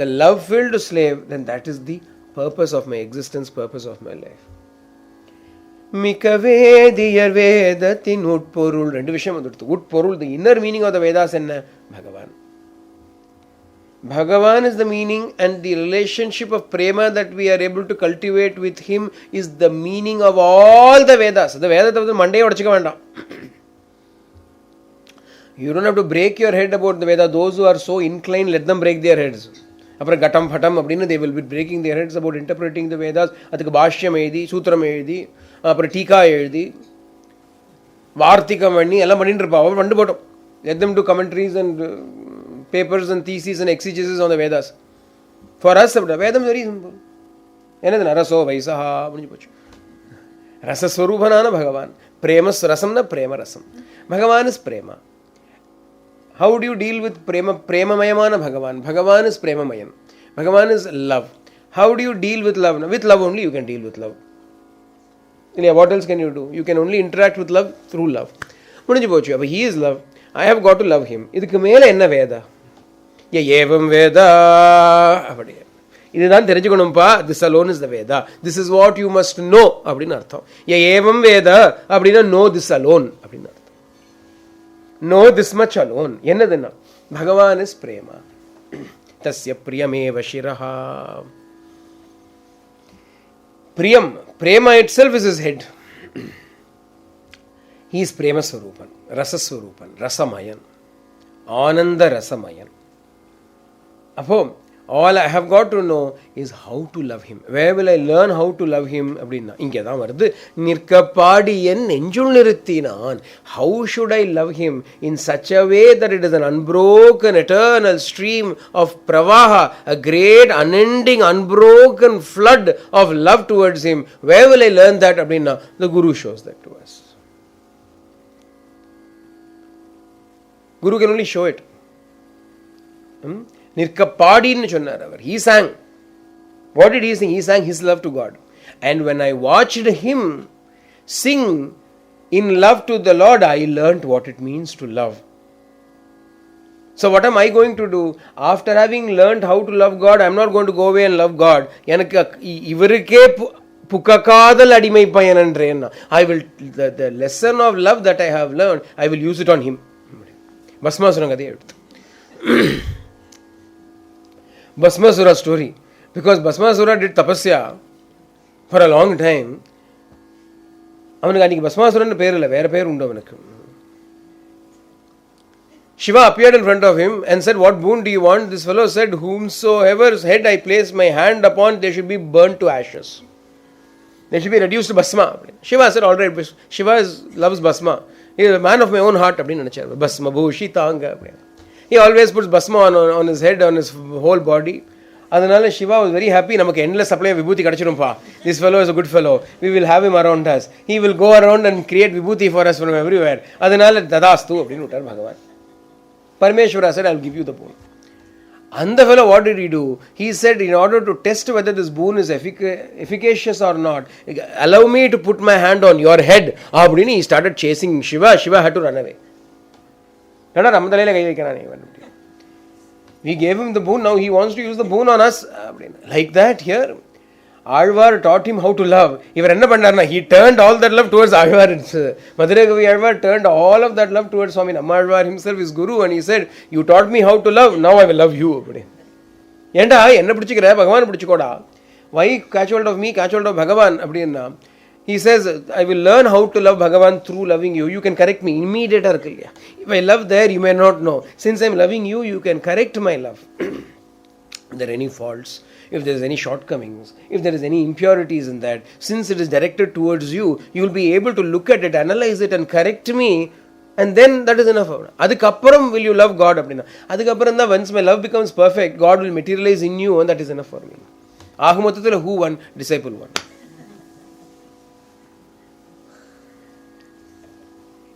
the love-filled slave, then that is the purpose of my existence, purpose of my life. Mikavediyar vedathin utporul. Rendu vishayam vanduttu. Utporul, the inner meaning of the Vedas enna? Bhagavan. Bhagavan is the meaning, and the relationship of prema that we are able to cultivate with him is the meaning of all the Vedas. The Vedas of the Monday odachika vendam. You don't have to break your head about the Vedas. Those who are so inclined, let them break their heads. Apra gatam phatam அப்படினு they will be breaking their heads about interpreting the Vedas. அதுக்கு பாஷ்யம் எழுதி, சூத்திரம் எழுதி, அப்புறம் டீகா எழுதி, வார்த்திகம் பண்ணி எல்லாம் பண்ணிட்டு இருப்பா. அவ பண்ணி போட்டோம். Let them do commentaries and papers and theses and exegesis on the Vedas. For us, Vedam is very simple. Enadana raso vaisaha. Rasa swarupanana Bhagavan. Premas rasamna prema rasam. Bhagavan is prema. How do you deal with prema? Premamayamana Bhagavan. Bhagavan is premamayam. Bhagavan is love. How do you deal with love? With love only you can deal with love. Yeah, what else can you do? You can only interact with love through love. Muniji pochu. But he is love. I have got to love him. Idukku mele enna veda? Evam veda. இதுதான் தெரிஞ்சுக்கணும்பா. This alone is the Veda. This is what you must know அப்படின்னு அர்த்தம். ஏவம் வேத அப்படின்னா know this alone அப்படின்னு அர்த்தம். Know this much alone. என்னதுன்னா பகவான் இஸ் பிரேமா. தஸ்ய பிரியமேவ சிரஹா. Priyam, Prema itself is his head. He is Prema Swarupan, Rasa Swarupan, Rasamayan, Ananda Rasamayan. Appo, all I have got to know is how to love him. Where will I learn how to love him? Abdina. Inge da varudhu. Nirkapadiyan nenjul niruthinan. How should I love him in such a way that it is an unbroken, eternal stream of pravaha, a great, unending, unbroken flood of love towards him? Where will I learn that? Abdina. The Guru shows that to us. Guru can only show it. Nirkapadin சொன்னார் அவர். He sang. What did he sing? He sang his love to God. And when I watched him sing in love to the Lord, I learnt what it means to love. So what am I going to do? After having learnt how to love God, I am not going to go away and love God. எனக்கு இவருக்கே புக்ககாதல் அடிமை பயனன்றேன்னா. I will, the lesson of love that I have learned, I will use it on him. பஸ்மாசுரம் கதையை எடுத்து Bhasmasura story. Because Bhasmasura did tapasya for a long time. அவனுக்கு அன்னைக்கு பஸ்மாசுரன் பேர் இல்லை, வேற பேர் உண்டு அவனுக்கு. Shiva appeared in front of him and said, what boon do you want? This fellow said, whomsoever's head I place my hand upon, they should be burnt to ashes. They should be reduced to Bhasma. Shiva said, all right, Shiva loves Bhasma. He is a man of my own heart. Bhasma bhushitanga. He always puts Bhasma on his head, on his whole body. அதனால Shiva was very happy. நமக்கு endless supply of vibhuti கிடைச்சிரும்பா. This fellow is a good fellow. We will have him around us. He will go around and create vibhuti for us from everywhere. அதனால ததாஸ்து அப்படின்னு விட்டார் பகவான். Parmeshwara said, I will give you the boon. And the fellow, what did he do? He said, in order to test whether this boon is efficacious or not, allow me to put my hand on your head. He started chasing Shiva. Shiva had to run away. We gave him the boon, now he wants to use the boon on us. Like that here, Alvar taught him how to love. He turned all that love towards Alvar. Madurai Kavi Alvar turned all of that love towards Swami Nammalvar himself, his guru, and he said, you taught me how to love, now I will love you. Why catch hold of me, catch hold of Bhagavan? He says, I will learn how to love Bhagavan through loving you. You can correct me. Immediate. If I love there, you may not know. Since I am loving you, you can correct my love. If there are any faults, if there is any shortcomings, if there is any impurities in that, since it is directed towards you, you will be able to look at it, analyze it and correct me, and then that is enough. Adukapparam will you love God? Adukapparam da once my love becomes perfect, God will materialize in you and that is enough for me. Ahumattathila who won? Disciple won.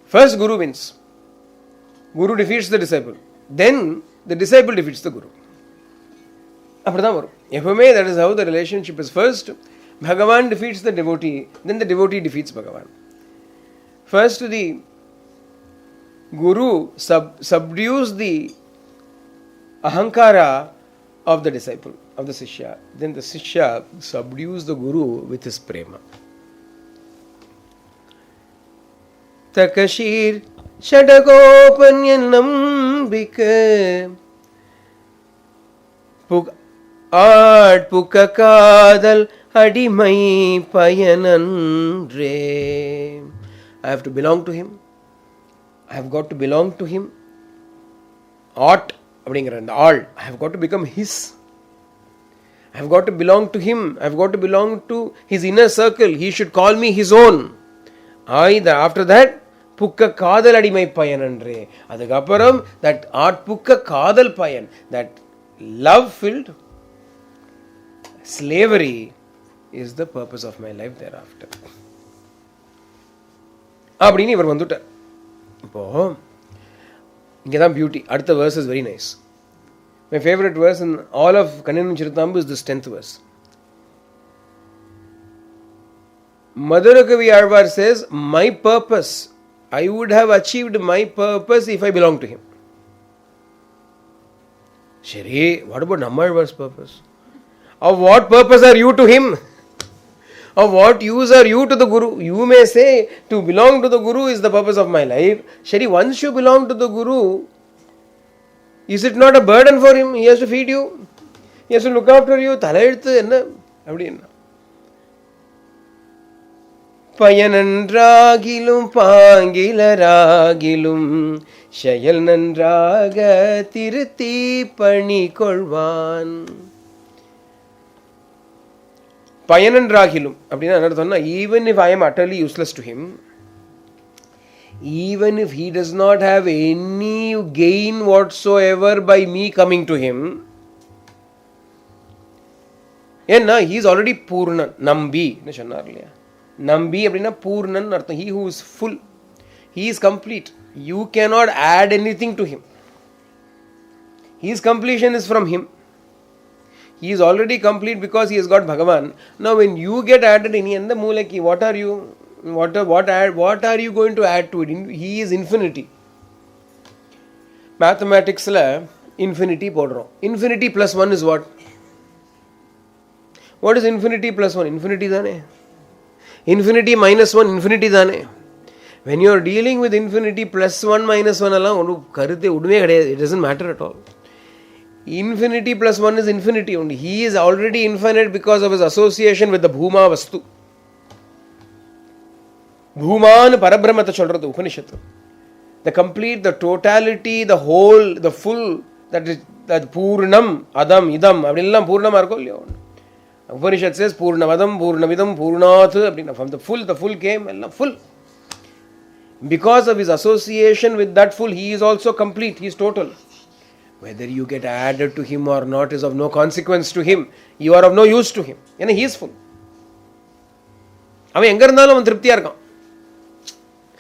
First Guru wins. Guru defeats the disciple. Then the disciple defeats the Guru. That is how the relationship is. First, Bhagavan defeats the devotee, then the devotee defeats Bhagavan. First, the Guru subdues the ahankara of the disciple, of the Sishya. Then the Sishya subdues the Guru with his prema. Takashir Shadagopanyanambika Pukakadal Adimai Payanandre. I have to belong to him. I have got to belong to him. All. I have got to become his. I have got to belong to him. I have got to belong to his inner circle. He should call me his own. After that, Pukka Kadal Adimai Payanandre. Adakaparam, that art Pukka Kadal Payan, that love filled slavery is the purpose of my life thereafter. அப்படின்னு இவர் வந்துட்டார். இப்போ இங்கே தான் beauty. அடுத்த verse is very nice. My favourite verse in all of Kannan Siruthambu is this 10th verse. Madhurakavi Alvar says, my purpose, I would have achieved my purpose if I belonged to him. Shri, what about Nammalvar's purpose? Of what purpose are you to him? Of what use are you to the Guru? You may say, to belong to the Guru is the purpose of my life. Shri, once you belong to the Guru, is it not a burden for him? He has to feed you. He has to look after you. Thalaiduthu enna? Appadi enna? பயனன்றாகிலும் பாங்கிலராகிலும் செயல் நன்றாக திருத்தி பணி கொள்வான். பயனன்றாகிலும் அப்படின்னா என்ன அர்த்தம்னா, even if I am utterly useless to him, even if he does not have any gain whatsoever by me coming to him, ஏன்னா he is already பூர்ணன். நம்பி சொன்னார் இல்லையா, நம்பி அப்படின்னா பூர்ணன் அர்த்தம். he who is full, he is complete. You cannot add anything to him. His completion is from him. He is already complete because he has got Bhagavan. Now when you get added in the moolaki, what are you going to add to it? He is infinity. Mathematics la infinity podrom. Infinity plus 1 is what? What is infinity plus 1? Infinity thane. Infinity minus 1 infinity thane. When you are dealing with infinity plus 1 minus 1 alla onu karuthe udume kedaiya. It doesn't matter at all. Infinity plus 1 is infinity only. He is already infinite because of his association with the Bhuma Vastu. Bhuman Parabrahmata சொல்றது உபனிஷத்து. The complete, the totality, the whole, the full, that Purnam, Adam, Idam, அப்படிலாம் பூர்ணமா இருக்கும் இல்லையோ. Upanishad says Purnavadam, Purnavidam, Purnath, from the full came, full. Because of his association with that full, he is also complete, he is total. Whether you get added to him or not is of no consequence to him. You are of no use to him. He is full. அவன் எங்க இருந்தாலும் அவன் திருப்தியா இருக்கான்.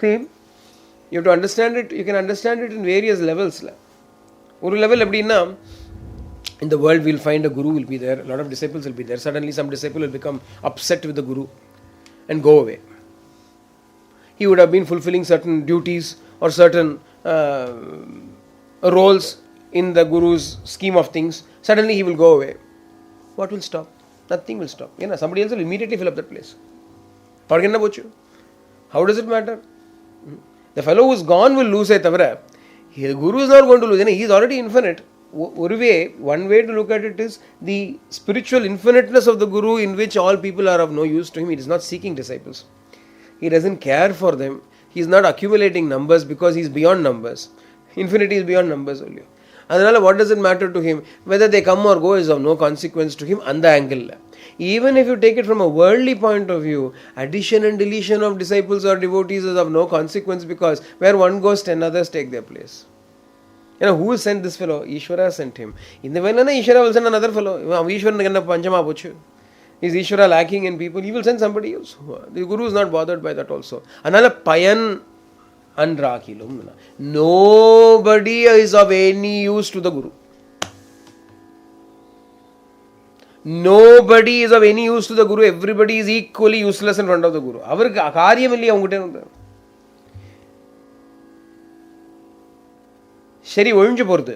See, you have to understand it. You can understand it in various levels. ஒரு level எப்படின்னா, in the world we'll find a guru will be there, a lot of disciples will be there. Suddenly some disciple will become upset with the guru and go away. He would have been fulfilling certain duties or certain roles in the guru's scheme of things. Suddenly he will go away. What will stop? Nothing will stop. Somebody else will immediately fill up that place. How does it matter? The fellow who is gone will lose it. The guru is not going to lose. He is already infinite. One way to look at it is the spiritual infiniteness of the guru, in which all people are of no use to him. He is not seeking disciples. He doesn't care for them. He is not accumulating numbers because he is beyond numbers. Infinity is beyond numbers only. Adhanala, what does it matter to him? Whether they come or go is of no consequence to him on the angle. Even if you take it from a worldly point of view, addition and deletion of disciples or devotees is of no consequence, because where one goes, 10 others take their place. Who sent this fellow? Ishvara sent him. In the way, Ishvara will send another fellow. Is Ishvara lacking in people? He will send somebody else. The Guru is not bothered by that also. Another payan andrakilum. Nobody is of any use to the Guru. Nobody is of any use to the Guru. Everybody is equally useless in front of the Guru. அவருக்கு காரியம் இல்லையா அவங்ககிட்ட? சரி, ஒழிஞ்சு போறது.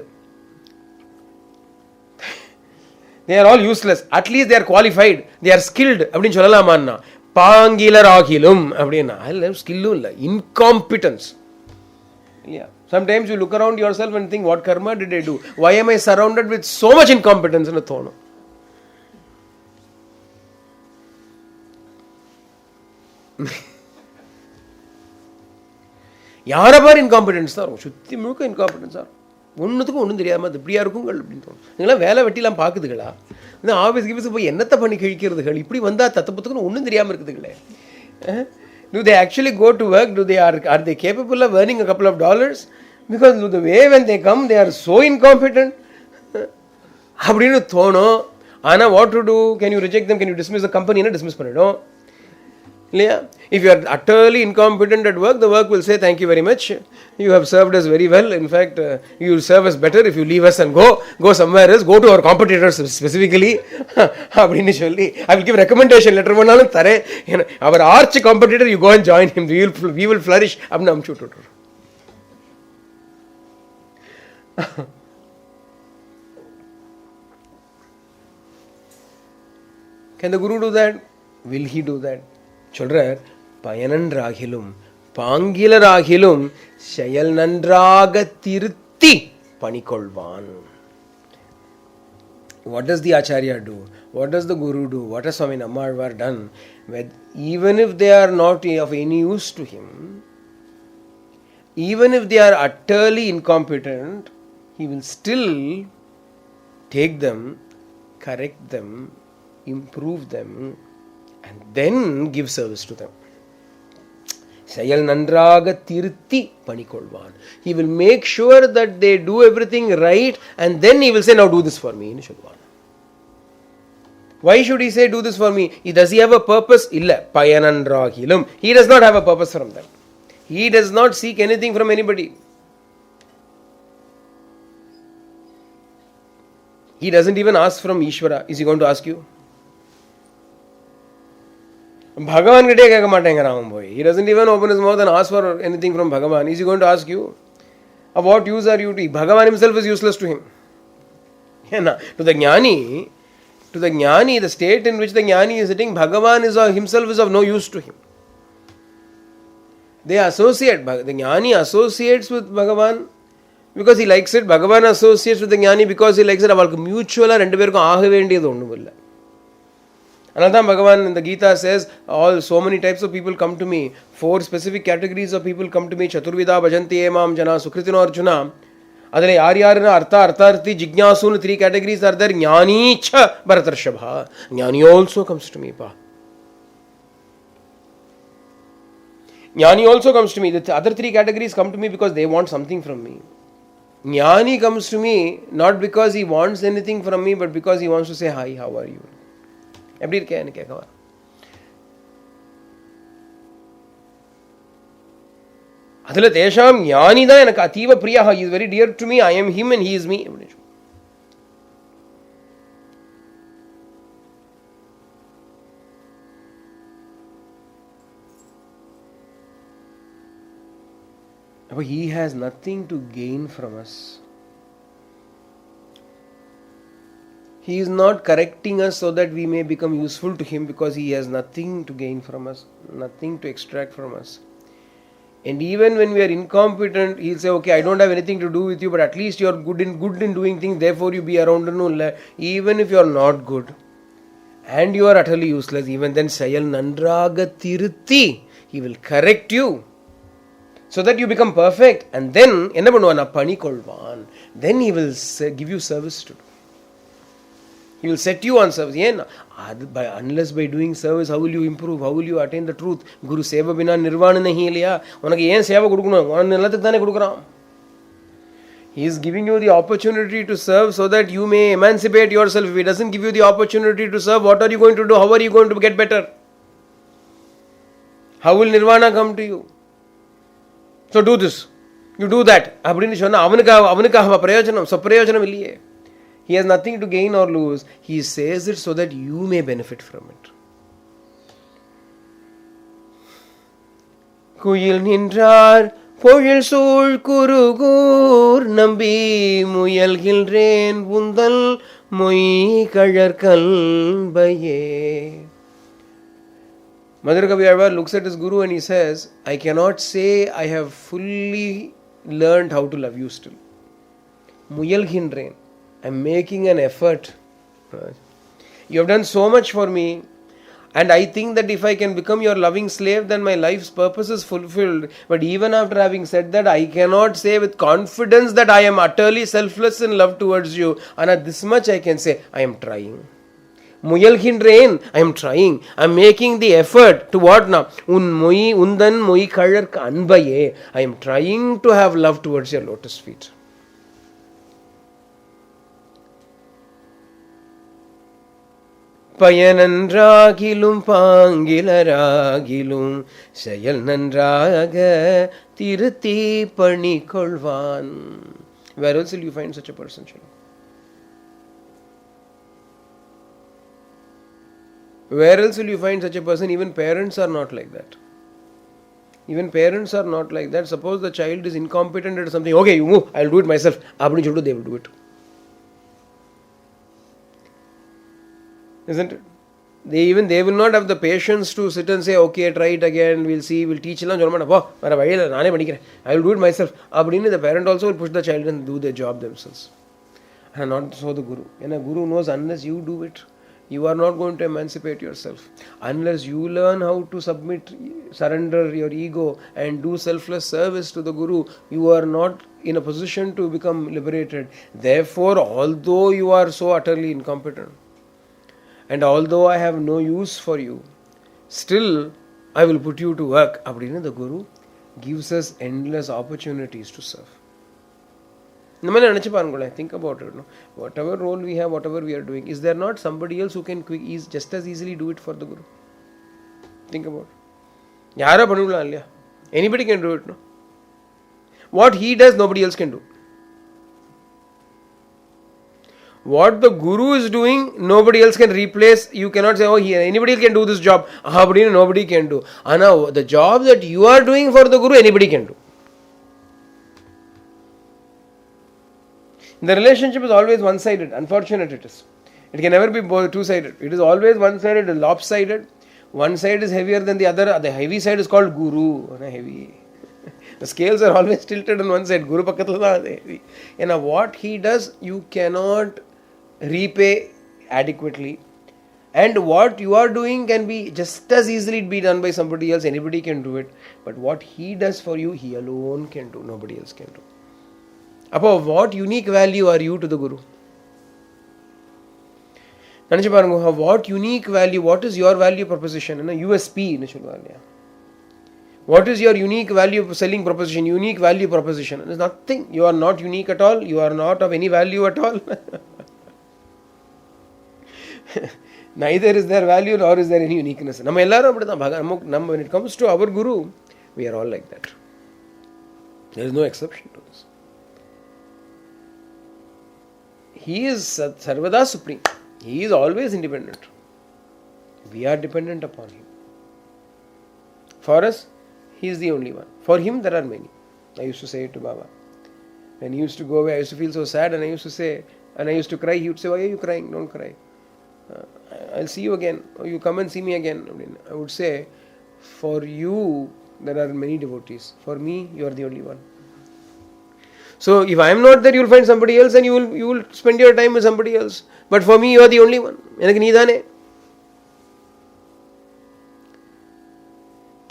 They are all useless. At least they are qualified. They are skilled. அப்படின்னு சொல்லலாமான்னா, பாங்கிலராகிலும் அப்படின்னா ஸ்கில்லும் இல்லை, incompetence. Sometimes you look around yourself and think, what karma did I do? Why am I surrounded with so much incompetence? ன்னு தோணும். யாரை பாரு incompetence தான் இருக்கும், சுற்றி முழுக்க இன்காம்பிடன்ஸ் தான் இருக்கும். ஒன்றுத்துக்கும் ஒன்றும் தெரியாமல் அது இப்படியா இருக்குங்கள் அப்படின்னு தோணும். நீங்களாம் வேலை வெட்டிலாம் பார்க்குதுங்களா? இந்த ஆஃபீஸ் கீஃபீஸுக்கு போய் என்னத்தை பண்ணி கழிக்கிறதுகள்? இப்படி வந்தால் தத்துப்பத்துக்குன்னு ஒன்றும் தெரியாமல் இருக்குதுங்களே. Do they actually go to work? Are they capable of earning a couple of dollars? Because the way when they come, they are so incompetent அப்படின்னு தோணும். ஆனால் what to do? Can you reject them? Can you dismiss the company? என்ன dismiss பண்ணிடும். Yeah. If you are utterly incompetent at work, the work will say, thank you very much. You have served us very well. In fact, you will serve us better if you leave us and go somewhere else. Go to our competitors specifically. I will give a recommendation letter. Our arch competitor, you go and join him. We will flourish. Can the Guru do that? Will he do that? சொல்றார் பயனன்றாகிலும் பாங்கிலராகிலும் செயல் நன்றாக திருத்தி பணிகொள்வான். What does the Acharya do? What does the Guru do? What has Swami Nammalvar done? Even if they are not of any use to him, even if they are utterly incompetent, he will still take them, correct them, improve them, and then give service to them. செயல் நன்றாக திருத்தி பணிகொள்வான். He will make sure that they do everything right, and then he will say, now do this for me. Why should he say, do this for me? Does he have a purpose? இல்ல பயனன்றாகிலும். He does not have a purpose from them. He does not seek anything from anybody. He doesn't even ask from Ishvara. Is he going to ask you? Bhagavan கிட்டே கேட்க மாட்டேங்கிறான் போய். He doesn't even open his mouth and ask for anything from Bhagavan. Is he going to ask you? Of what use are you to? Bhagavan himself is useless to him. To the jnani, the state in which the jnani is sitting, Bhagavan himself is of no use to him. They associate. The jnani associates with Bhagavan because he likes it. Bhagavan associates with the jnani because he likes it. அவளுக்கு மியூச்சுவலா ரெண்டு பேருக்கும் ஆக வேண்டியது ஒண்ணும் இல்லை. Another Bhagavan in the Gita says, so many types of people come to me. 4 specific categories of people come to me. Chaturvida bhajanti emam jana sukritino arjuna. Adale yaryarna artharthi jignasun. 3 categories are there. Jnani cha bharatarshabha. Jnani also comes to me. Jnani also comes to me. The other 3 categories come to me because they want something from me. Jnani comes to me not because he wants anything from me, but because he wants to say, hi, how are you? எப்படி இருக்கேன்னு கேட்கவா? அதுல தேஷாம் ஞானி தான் எனக்கு அதீவ Priya. He is very dear to me. I am him and he is me. But he has nothing to gain from us. He is not correcting us so that we may become useful to him, because he has nothing to gain from us, nothing to extract from us. And even when we are incompetent, he'll say, okay, I don't have anything to do with you, but at least you are good in doing things, therefore you be around. Even if you are not good and you are utterly useless, even then sayal nandraga tirutti, he will correct you so that you become perfect. And then enna பண்ணுவான் பணிகொள்வான். Then he will give you service to do. He will set you on service. Unless by doing service, how will you improve? How will you attain the truth? Guru seva bina nirvana nahi இல்லையா? உனக்கு ஏன் சேவை கொடுக்கணும்? உனக்கு எல்லாத்துக்கு தானே கொடுக்குறான். He is giving you the opportunity to serve so that you may emancipate yourself. If he doesn't give you the opportunity to serve, what are you going to do? How are you going to get better? How will nirvana come to you? So do this. You do that. அப்படின்னு சொன்னா அவனுக்காக பிரயோஜனம். பிரயோஜனம் இல்லையே. He has nothing to gain or lose. He says it so that you may benefit from it. குயில் நின்றார் பொழில் சூழ் குருகூர் நம்பி முயல்கின்றேன் உந்தல் மொய் கழற்கல்பையே. Madhurakavi Alvar looks at his Guru and he says, I cannot say I have fully learned how to love you still. Muyalgindren. I am making an effort. You have done so much for me, and I think that if I can become your loving slave, then my life's purpose is fulfilled. But even after having said that, I cannot say with confidence that I am utterly selfless in love towards you. And at this much I can say, I am trying. Muyalgindren, I am trying. I am making the effort to what now? Undan moi kalark anbaye. I am trying to have love towards your lotus feet. பயனன்றாகிலும் பாங்கிலராகிலும் செயல் நன்றாக திருத்தி பணி கொள்வான். Where else will you find such a person? Where else will you find such a person? Even parents are not like that. Even parents are not like that. Suppose the child is incompetent at something. Okay, you move. I'll do it myself. They will do it. Isn't it? They will not have the patience to sit and say, okay, try it again. We'll see. We'll teach. I will do it myself. The parent also will push the child and do their job themselves. And not so the Guru. And a Guru knows unless you do it, you are not going to emancipate yourself. Unless you learn how to surrender your ego and do selfless service to the Guru, you are not in a position to become liberated. Therefore, although you are so utterly incompetent, and although I have no use for you, still I will put you to work. The Guru gives us endless opportunities to serve. Think about it. Whatever role we have, whatever we are doing, is there not somebody else who can just as easily do it for the Guru? Think about it. Anybody can do it. No? What he does, nobody else can do. What the Guru is doing, nobody else can replace. You cannot say, anybody can do this job. Nobody can do. The job that you are doing for the Guru, anybody can do. The relationship is always one-sided. Unfortunate it is. It can never be two-sided. It is always one-sided, lopsided. One side is heavier than the other. The heavy side is called Guru. Heavy. The scales are always tilted on one side. Guru pakatla heavy. What he does, you cannot repay adequately. And what you are doing can be just as easily be done by somebody else. Anybody can do it. But what he does for you, he alone can do. Nobody else can do. Of what unique value are you to the Guru? What unique value, what is your value proposition? USP. What is your unique value selling proposition, unique value proposition? There is nothing. You are not unique at all. You are not of any value at all. Neither is there value nor is there any uniqueness. When it comes to our Guru, we are all like that. There is no exception to this. He is Sarvada Supreme. He is always independent. We are dependent upon him. For us, he is the only one. For him, there are many. I used to say it to Baba. When he used to go away, I used to feel so sad and I used to cry. He would say, why are you crying? Don't cry. I'll see you again. Or you come and see me again. I would say, for you, there are many devotees. For me, you are the only one. So if I am not there, you will find somebody else and you will spend your time with somebody else. But for me, you are the only one.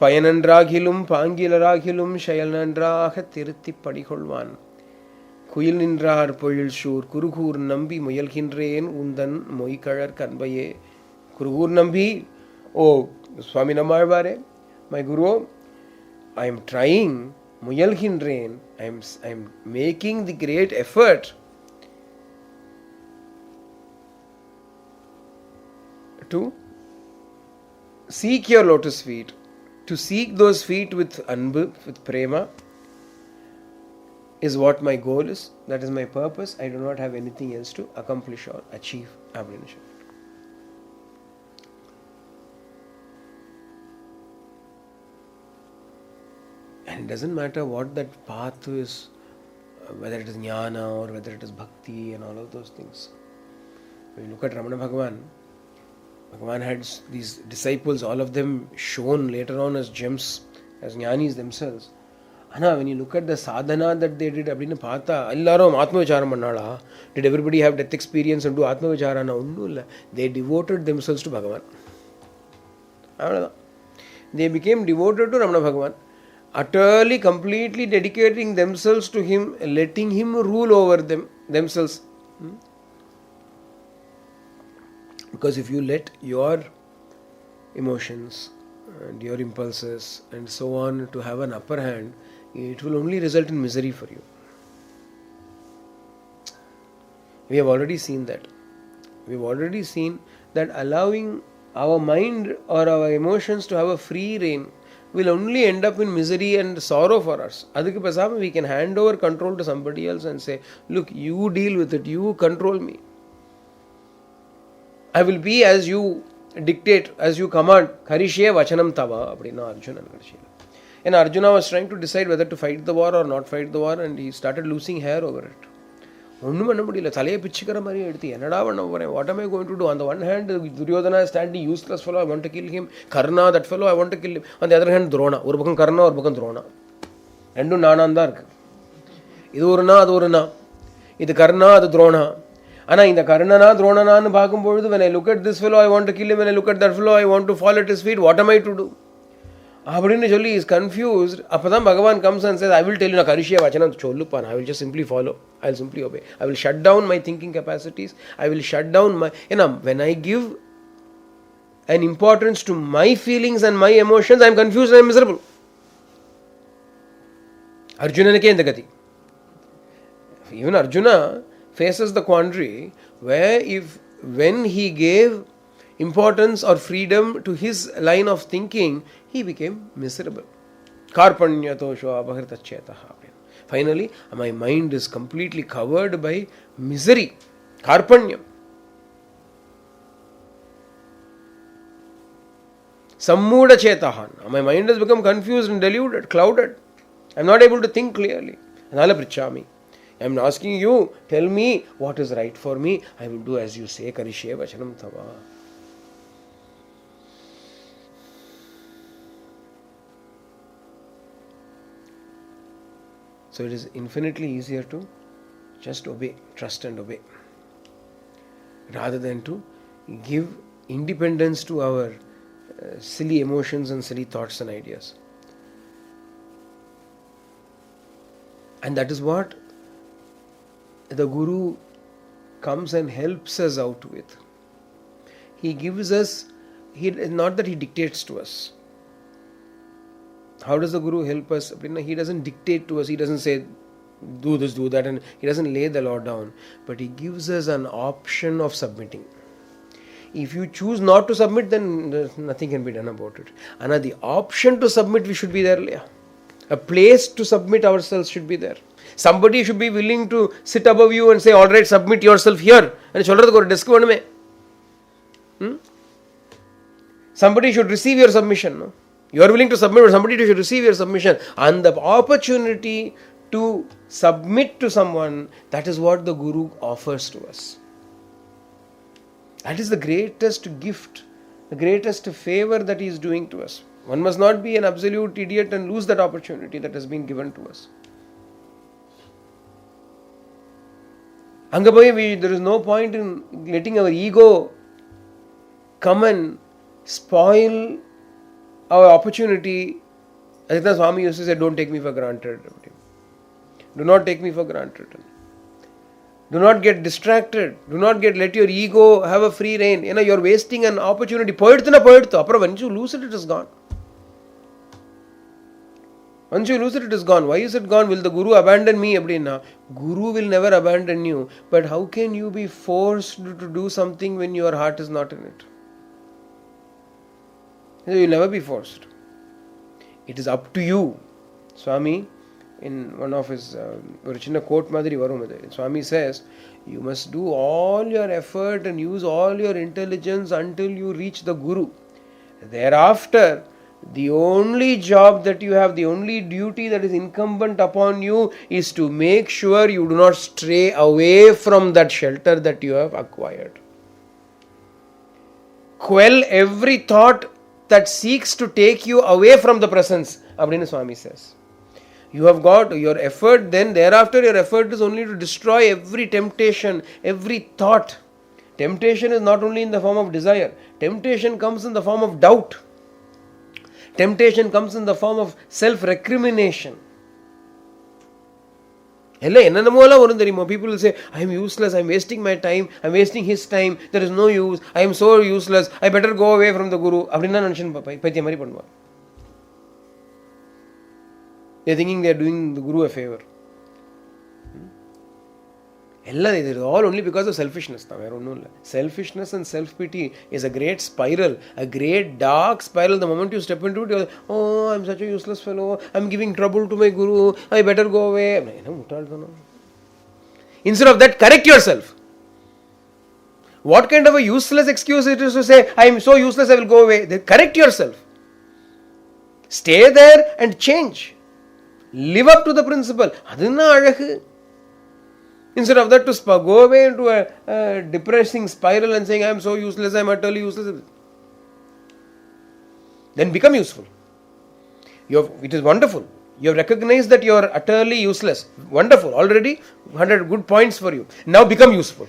பயனன்றாகிலும் பாங்கிலராகிலும் செயல் நன்றாக திருத்தி படிகொள்வான். குயில் நின்றார் பொழில் சூர் குருகூர் நம்பி முயல்கின்றேன் உந்தன் மொய்கழற் கண்பையே. குருகூர் நம்பி, oh Swami Nammalvare, my Guru, I am trying, முயல்கின்றேன், I am making the great effort to seek your lotus feet, to seek those feet with anbu, with prema, is what my goal is. That is my purpose. I do not have anything else to accomplish or achieve. And it doesn't matter what that path is, whether it is jnana or whether it is bhakti and all of those things. When you look at Ramana Bhagavan, Bhagavan had these disciples, all of them shown later on as gems, as jnanis themselves. When you look at the sadhana that they did, did everybody have death experience and do Atma Vicharana? They devoted themselves to Bhagavan. They became devoted to Ramana Bhagavan, utterly, completely dedicating themselves to him, letting him rule over themselves. Because if you let your emotions and your impulses and so on to have an upper hand, it will only result in misery for you. We have already seen that. We have already seen that allowing our mind or our emotions to have a free rein will only end up in misery and sorrow for us. Adukku pesama we can hand over control to somebody else and say, look, you deal with it, you control me. I will be as you dictate, as you command. Karishye vachanam tava, அப்படின்னா Arjuna கடைசியில். And Arjuna was trying to decide whether to fight the war or not fight the war, and he started losing hair over it. ஒன்றும் பண்ண முடியல, தலையை பிச்சுக்கிற மாதிரி எடுத்து என்னடா பண்ண போகிறேன், what am I going to do? On the one hand, Duryodhana is standing, useless fellow, I want to kill him. Karna, that fellow, I want to kill him. On the other hand, Drona, ஒரு பக்கம் கர்ணா ஒரு பக்கம் துரோணா, ரெண்டும் நானான் தான் இருக்கு. இது ஒரு நா அது ஒரு நா, இது கர்ணா அது துரோணா. ஆனால் இந்த கர்ணனா துரோணனான்னு பார்க்கும்பொழுது, when I look at this fellow I want to kill him, when I look at that fellow I want to fall at his feet, what am I to do? அப்படின்னு சொல்லி இஸ் கன்ஃபியூஸ்ட். அப்போ தான் பகவான் comes and says, I will tell you, நான் கரிஷிய வச்சனம் சொல்லுப்பா, I will just simply follow, I will simply obey, I will shut down my thinking capacities, I will shut down my, ஏன்னா when I give an importance to my feelings and my emotions, I am confused and I am miserable. அர்ஜுனனுக்கே இந்த கதி. Even Arjuna faces the quandary where when he gave importance or freedom to his line of thinking, he became miserable. Karpanyatosho abhritachetah. Finally, my mind is completely covered by misery. Karpanyam. Sammuda chetahan. My mind has become confused and deluded, clouded. I am not able to think clearly. Anala prichami. I am asking you, tell me what is right for me. I will do as you say. Karishye vachanam tava. So it is infinitely easier to just obey, trust and obey, rather than to give independence to our silly emotions and silly thoughts and ideas. And that is what the Guru comes and helps us out with. He gives us, not that he dictates to us. How does the Guru help us? He doesn't dictate to us. He doesn't say, do this, do that, and he doesn't lay the law down. But he gives us an option of submitting. If you choose not to submit, then nothing can be done about it. And the option to submit, we should be there. A place to submit ourselves should be there. Somebody should be willing to sit above you and say, all right, submit yourself here. And சொல்றதுக்கு ஒரு desk வேணுமே. Somebody should receive your submission. No? You are willing to submit, but somebody should receive your submission. And the opportunity to submit to someone, that is what the Guru offers to us. That is the greatest gift, the greatest favor that he is doing to us. One must not be an absolute idiot and lose that opportunity that has been given to us. There is no point in letting our ego come and spoil our opportunity. Aditya Swami used to say, don't take me for granted. Do not take me for granted. Do not get distracted. Do not let your ego have a free rein. You are wasting an opportunity. Once you lose it, it is gone. Once you lose it, it is gone. Why is it gone? Will the Guru abandon me? Guru will never abandon you. But how can you be forced to do something when your heart is not in it? You will never be forced. It is up to you. Swami, in one of his original quote, Swami says, you must do all your effort and use all your intelligence until you reach the Guru. Thereafter, the only job that you have, the only duty that is incumbent upon you is to make sure you do not stray away from that shelter that you have acquired. Quell every thought that seeks to take you away from the presence. Abdina Swami says. You have got your effort, then thereafter your effort is only to destroy every temptation, every thought. Temptation is not only in the form of desire. Temptation comes in the form of doubt. Temptation comes in the form of self-recrimination. People will say, I am useless, I am wasting my time, I am wasting his time, there is no use, I am so useless, I better go away from the Guru. They are thinking they are doing the Guru a favor. It is all only because of selfishness. Selfishness and self-pity is a great spiral, a great dark spiral. The moment you step into it, you're, oh, I'm such a useless fellow, I'm giving trouble to my guru, I better go away. Instead of that, correct yourself. What kind of a useless excuse it is to say, I am so useless, I will go away. Then correct yourself. Stay there and change. Live up to the principle. Adunna azhagu. Instead of that, to go away into a depressing spiral and saying, I am so useless, I am utterly useless. Then become useful. It is wonderful. You have recognized that you are utterly useless. Wonderful. Already 100 good points for you. Now become useful.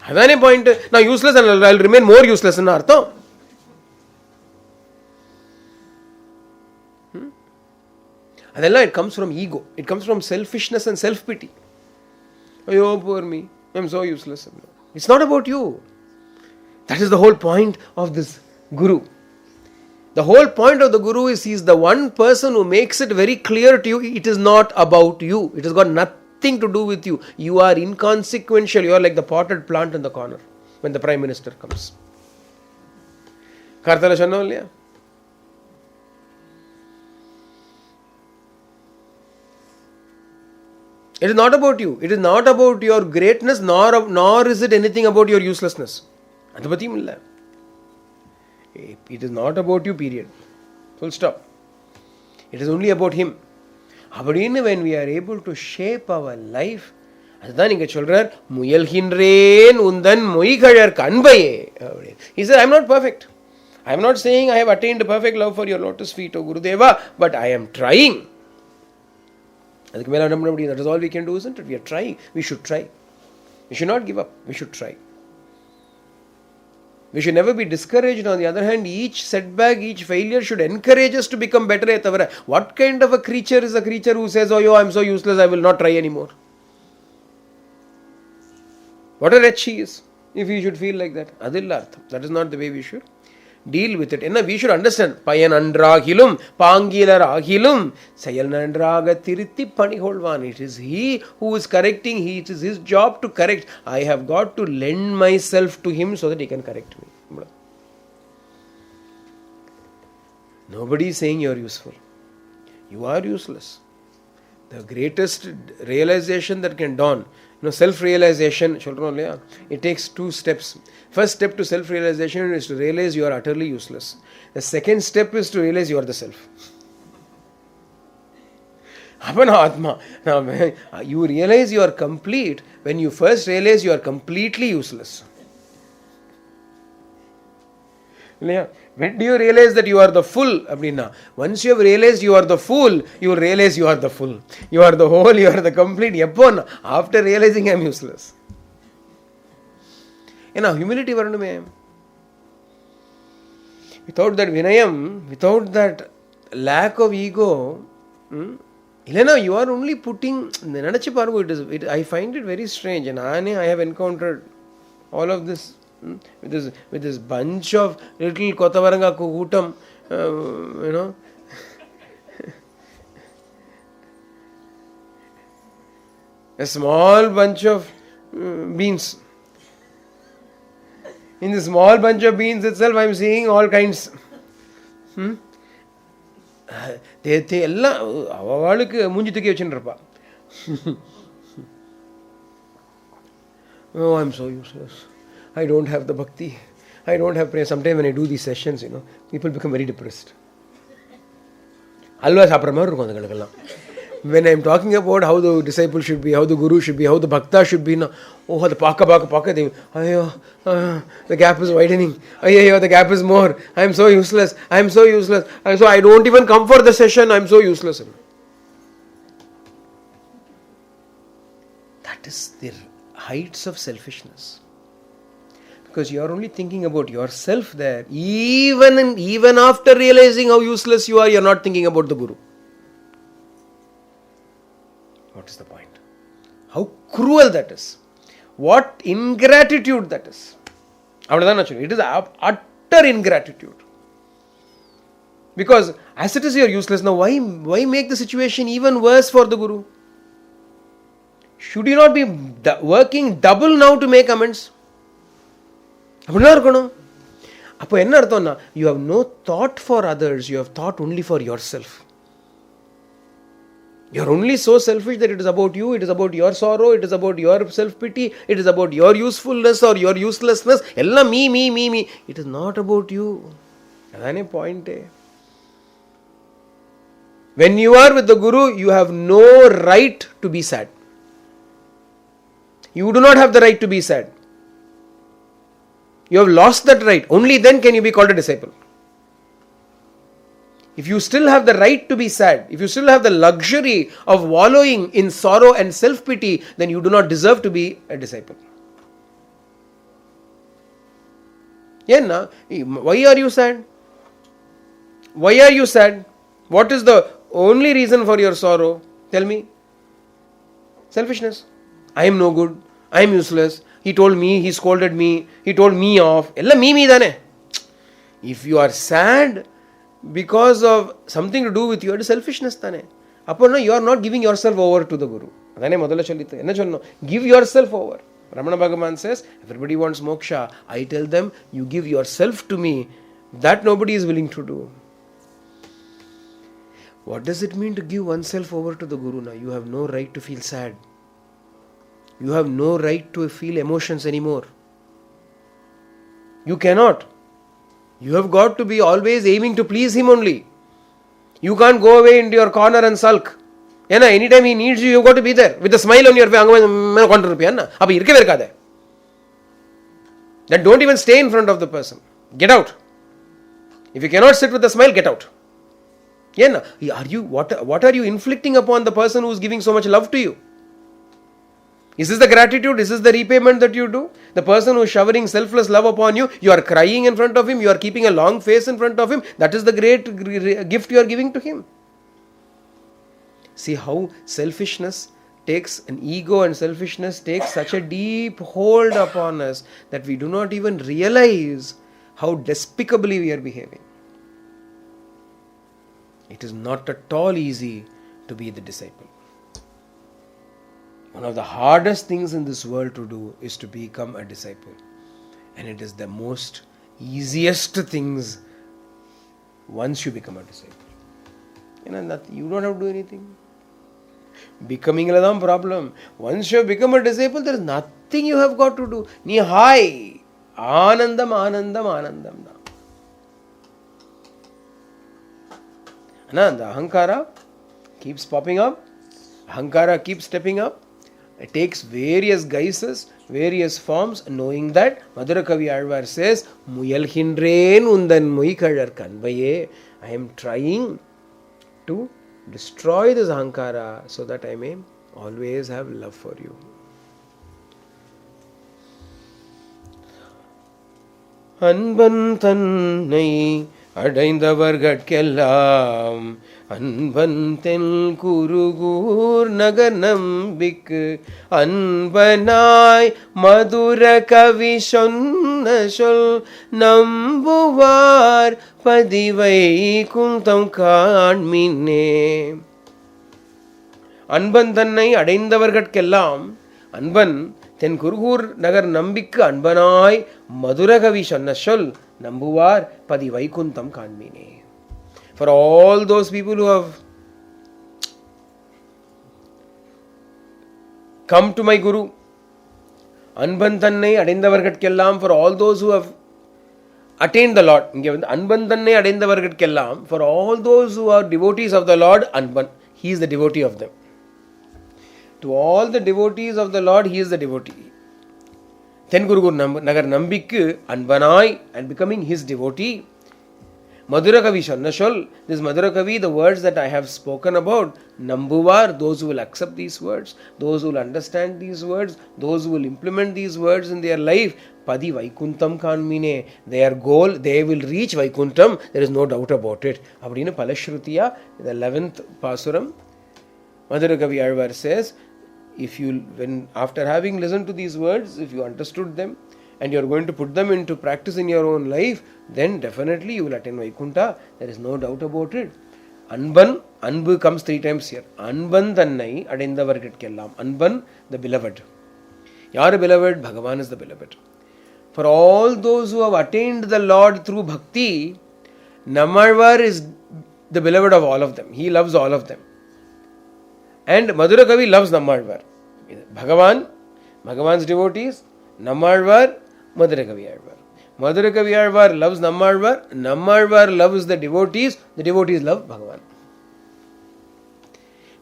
Adane point. Now useless and I will remain more useless in artham. Adella, it comes from ego. It comes from selfishness and self-pity. Oh, poor me. I'm so useless. It's not about you. That is the whole point of this guru. The whole point of the guru is he is the one person who makes it very clear to you, it is not about you. It has got nothing to do with you. You are inconsequential. You are like the potted plant in the corner when the Prime Minister comes. Karthala channa illaya? It is not about you. It is not about your greatness, nor is it anything about your uselessness. It is not about you, period. Full stop. It is only about him. When we are able to shape our life, அதுதான் நீங்க சொல்றார் முயல்கின்றேன் உந்தன் மொய்கழற் கண்பையே. He said, I am not perfect. I am not saying I have attained perfect love for your lotus feet, O Gurudeva, but I am trying. That is all we can do, isn't it? We are trying. We should try. We should not give up. We should try. We should never be discouraged. On the other hand, each setback, each failure should encourage us to become better. What kind of a creature is a creature who says, oh, I'm so useless, I will not try anymore? What a wretch he is, if he should feel like that. That is not the way we should deal with it. We should understand. Payan andragilum, pangilar agilum, sayal nandraga tiritti paniholvan. It is he who is correcting. It is his job to correct. I have got to lend myself to him so that he can correct me. Nobody is saying you are useful. You are useless. The greatest realization that can dawn, self-realization, it takes 2 steps. First step to self-realization is to realize you are utterly useless. The second step is to realize you are the self. Now, you realize you are complete when you first realize you are completely useless. When do you realize that you are the full? Once you have realized you are the full, you will realize you are the full. You are the whole, you are the complete. After realizing I am useless. Humility varanume. Without that vinayam, without that lack of ego, you are only putting. I find it very strange, and I have encountered all of this. With this bunch of little Kotavaranga Kukutam, a small bunch of beans. In the small bunch of beans itself, I am seeing all kinds. அவளுக்கு மூஞ்சி தூக்கி வச்சுருப்பா. Oh, I am so useless. I don't have the bhakti. I don't have prayer. Sometimes when I do these sessions, people become very depressed. When I am talking about how the disciple should be, how the guru should be, how the bhakta should be, the paka, the gap is widening. The gap is more. I am so useless. I am so useless. So I don't even come for the session. I am so useless. That is the heights of selfishness. Because you are only thinking about yourself there. Even after realizing how useless you are, you are not thinking about the guru. What is the point? How cruel that is. What ingratitude that is. It is utter ingratitude. Because as it is, you are useless. Now why make the situation even worse for the guru? should you not be working double now to make amends? அப்படின்னா இருக்கணும். அப்போ என்ன அர்த்தம்னா, you have no thought for others, you have thought only for yourself. You are only so selfish that it is about you, it is about your sorrow, it is about your self-pity, it is about your usefulness or your uselessness. எல்லாம் me. It is not about you. அதானே பாயிண்டே. When you are with the Guru, you have no right to be sad. You do not have the right to be sad. You have lost that right. Only then can you be called a disciple. If you still have the right to be sad, if you still have the luxury of wallowing in sorrow and self-pity, then you do not deserve to be a disciple. Yenna, why are you sad? Why are you sad? What is the only reason for your sorrow? Tell me. Selfishness. I am no good. I am useless. He told me, he scolded me, he told me off. Ella me dane. If you are sad because of something to do with your selfishness dane. Appo you are not giving yourself over to the Guru. Adane modala sollittu. Enna solno? Give yourself over. Ramana Bhagavan says, everybody wants moksha. I tell them, you give yourself to me. That nobody is willing to do. What does it mean to give oneself over to the Guru now? You have no right to feel sad. You have no right to feel emotions anymore. You cannot. You have got to be always aiming to please him only. You can't go away into your corner and sulk. Anytime he needs you, you've got to be there with a smile on your face. Then don't even stay in front of the person. Get out. If you cannot sit with a smile, get out. What are you inflicting upon the person who is giving so much love to you? Is this the gratitude? Is this the repayment that you do? The person who is showering selfless love upon you, you are crying in front of him, you are keeping a long face in front of him. That is the great gift you are giving to him. See how selfishness takes, an ego and selfishness takes such a deep hold upon us that we do not even realize how despicably we are behaving. It is not at all easy to be the disciple. One of the hardest things in this world to do is to become a disciple. And it is the most easiest things once you become a disciple. You don't have to do anything. Becoming is the problem. Once you become a disciple, there is nothing you have got to do. Ni hai. Anandam. The ahankara keeps popping up. Ahankara keeps stepping up. It takes various guises, various forms, knowing that Madhura Kavi Alvar says, Muyalhindren undan muikalar kanvaye. I am trying to destroy this ahankara so that I may always have love for you. Anban thannai அடைந்தவர்கட்கெல்லாம் அன்பன் தென் குருகூர் நகர் நம்பிக்கு அன்பனாய் மதுர கவி சொன்ன சொல் நம்புவார் பதிவை குந்தம் காண்மினே. அன்பன் தன்னை அடைந்தவர்கட்கெல்லாம் அன்பன் தென் குருகூர் நகர் நம்பிக்கு அன்பனாய் மதுரகவி சொன்ன சொல் நம்புவார் பதி Vaikuntham காண்மினே. For all those people who have come to my Guru, அன்பன் தன்னை அடைந்தவர்கட்கெல்லாம், for all those who have attained the Lord, இங்கே வந்து அன்பன் தன்னை அடைந்தவர்கட்கெல்லாம், for all those who are devotees of the Lord, Anban, he is the devotee of them. To all the devotees of the Lord, he is the devotee. Then Guru Nagar Nambikku Anbanai, and becoming his devotee. Madhura Kavi Shannashol, this Madhura Kavi, the words that I have spoken about, Nambuvar, those who will accept these words, those who will understand these words, those who will implement these words in their life, Padi Vaikuntam Kanmine, their goal, they will reach Vaikuntam, there is no doubt about it. Abdina Palashrutiya, the 11th Pasuram, Madhura Kavi Alvar says, after having listened to these words, if you understood them and you are going to put them into practice in your own life, then definitely you will attain Vaikunta. There is no doubt about it. Anban Anbu comes 3 times here. Anban tannai adendavargatkellam. Anban, the beloved. Yaar beloved? Bhagavan is the beloved. For all those who have attained the Lord through bhakti, Nammalvar is the beloved of all of them. He loves all of them. And Madhura Kavi loves Nammalvar. Bhagavan's devotees, Nammalvar, Madhura Kavi Alvar. Madhura Kavi Alvar loves Nammalvar. Nammalvar loves the devotees love Bhagavan.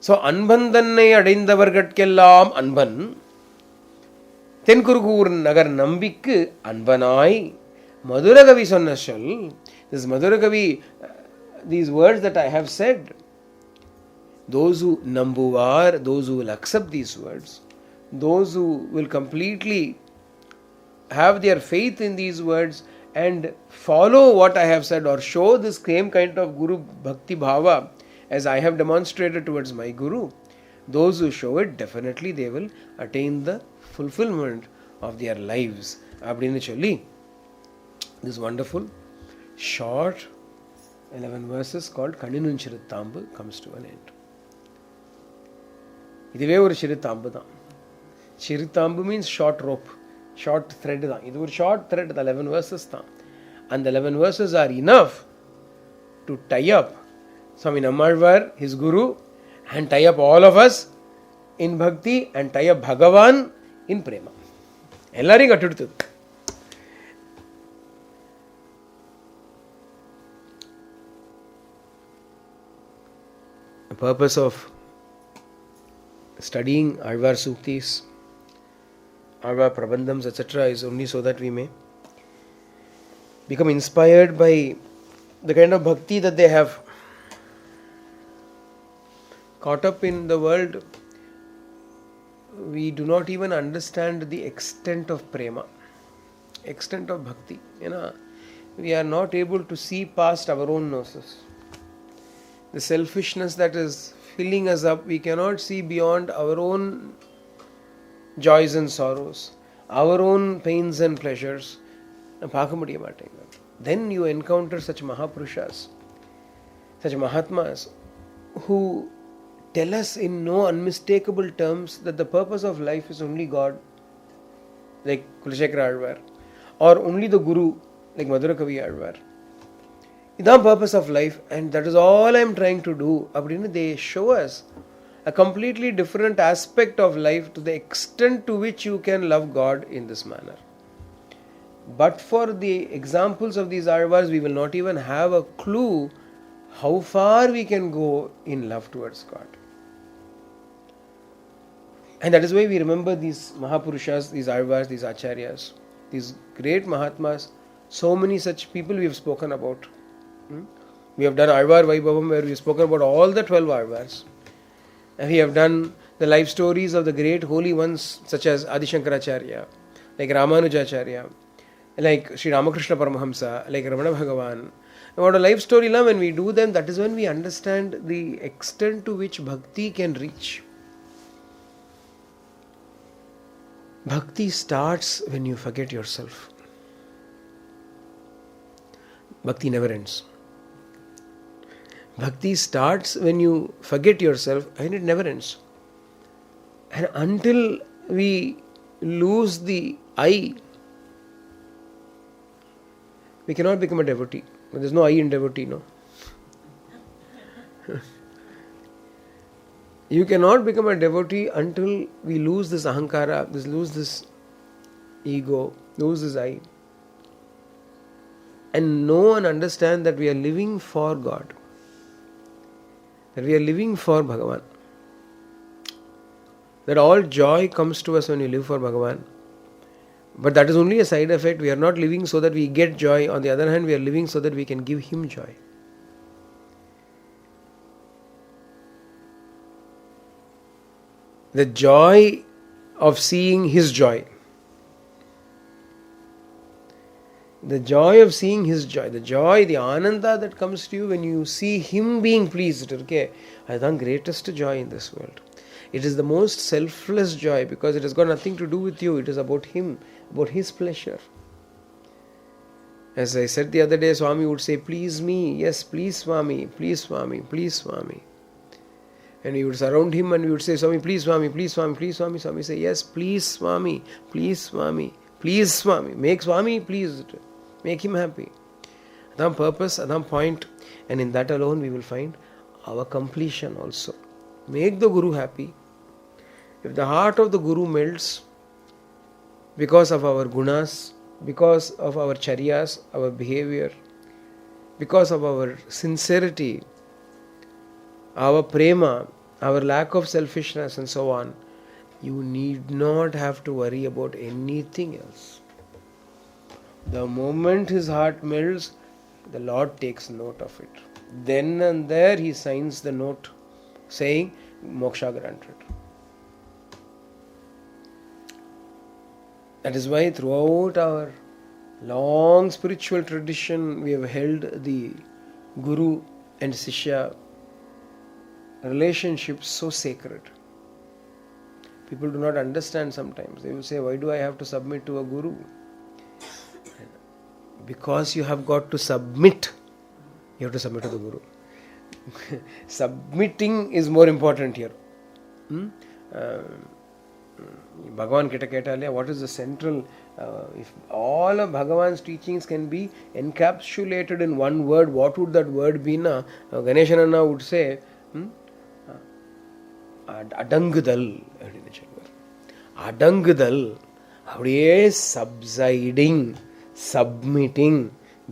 So, Anban tannai adendavargatkellam Anban. Thenkurugur நகர் நம்பிக்கு அன்பனாய் மதுரகவி சொன்ன சொல். This Madhurakavi, these words that I have said, those who nambuvar, those who will accept these words, those who will completely have their faith in these words and follow what I have said or show this same kind of Guru Bhakti Bhava as I have demonstrated towards my Guru, those who show it, definitely they will attain the fulfillment of their lives. Abdinu Cholli, this wonderful short 11 verses called Kaninun Chirittambu comes to an end. இதுவே ஒரு சிறுத்தாம்பு தான். Siruthambu means short rope, short thread தான். இது ஒரு short thread, 11 verses தான். And the 11 verses are enough to tie up Swami Nammalvar, his Guru, and tie up all of us in bhakti and tie up Bhagavan in prema. எல்லாரையும் கட்டுடுத்தது. The purpose of studying Alvar Suktis, Alvar Prabandhams, etc. is only so that we may become inspired by the kind of bhakti that they have. Caught up in the world, we do not even understand the extent of prema, extent of bhakti. We are not able to see past our own noses. The selfishness that is filling us up, we cannot see beyond our own joys and sorrows, our own pains and pleasures. Then you encounter such Mahapurushas, such Mahatmas, who tell us in no unmistakable terms that the purpose of life is only God, like Kulashekara Alvar, or only the Guru, like Madhura Kavi Alvar. This is the purpose of life, and that is all I am trying to do. They show us a completely different aspect of life to the extent to which you can love God in this manner. But for the examples of these Alvars, we will not even have a clue how far we can go in love towards God. And that is why we remember these Mahapurushas, these Alvars, these Acharyas, these great Mahatmas. So many such people we have spoken about. We have done Alvar Vaibhavam, where we have spoken about all the 12 Alvars. And we have done the life stories of the great holy ones such as Adi Shankaracharya, like Ramanujacharya, like Sri Ramakrishna Paramahamsa, like Ramana Bhagavan. About a life story, when we do them, that is when we understand the extent to which bhakti can reach. Bhakti starts when you forget yourself. Bhakti never ends. Bhakti starts when you forget yourself and it never ends. And until we lose the I, we cannot become a devotee. There is no I in devotee, no. You cannot become a devotee until we lose this ahankara, lose this ego, lose this I. And know and understand that we are living for God. That we are living for Bhagavan. That all joy comes to us when we live for Bhagavan. But that is only a side effect. We are not living so that we get joy. On the other hand, we are living so that we can give Him joy. The joy of seeing His joy. The joy of seeing His joy. The joy, the ananda that comes to you when you see Him being pleased. Okay? That's the greatest joy in this world. It is the most selfless joy because it has got nothing to do with you. It is about Him, about His pleasure. As I said the other day, Swami would say, please me. Yes, please Swami, please Swami, please Swami. And we would surround him and we would say, Swami, please Swami, please Swami, please Swami. Swami say, yes, please Swami, please Swami, please Swami. Make Swami pleased. Make him happy. Adam purpose, Adam point. And in that alone we will find our completion also. Make the Guru happy. If the heart of the Guru melts because of our gunas, because of our charyas, our behavior, because of our sincerity, our prema, our lack of selfishness and so on, you need not have to worry about anything else. The moment his heart melts, the Lord takes note of it. Then and there he signs the note saying, moksha granted. That is why throughout our long spiritual tradition we have held the Guru and Sishya relationship so sacred. People do not understand sometimes. They will say, why do I have to submit to a Guru? Because you have got to submit. You have to submit to the Guru. Submitting is more important here. Bhagavan kita ketale, what is the central, if all of Bhagavan's teachings can be encapsulated in one word, what would that word be? Ganeshanana would say, Adangudal. Adangudal. அப்படியே subsiding, submitting,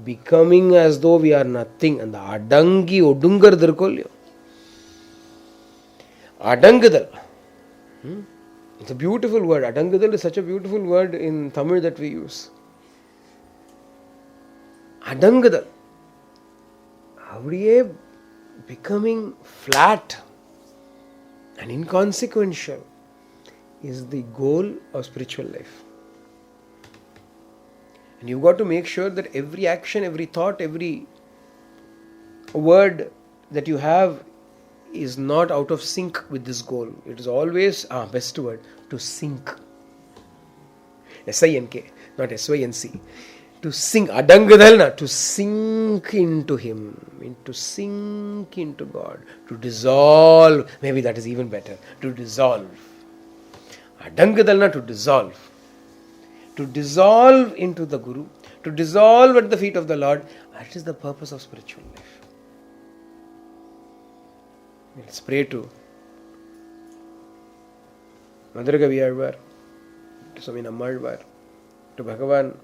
becoming as though we are nothing. And the adangi odungaradu irukko illiyo. Adangudal. It's a beautiful word. Adangudal is such a beautiful word in Tamil that we use. Adangudal. அப்படியே becoming flat and inconsequential is the goal of spiritual life. And you've got to make sure that every action, every thought, every word that you have is not out of sync with this goal. It is always, best word, to sink. S-I-N-K, not S-Y-N-C. To sink, adangadalna, to sink into Him, to sink into God, to dissolve. Maybe that is even better. To dissolve. Adangadalna, to dissolve. To dissolve into the Guru, to dissolve at the feet of the Lord. That is the purpose of spiritual life. Let's pray to Madhurakavi Alvar, to Swami Nammalvar, to Bhagavan.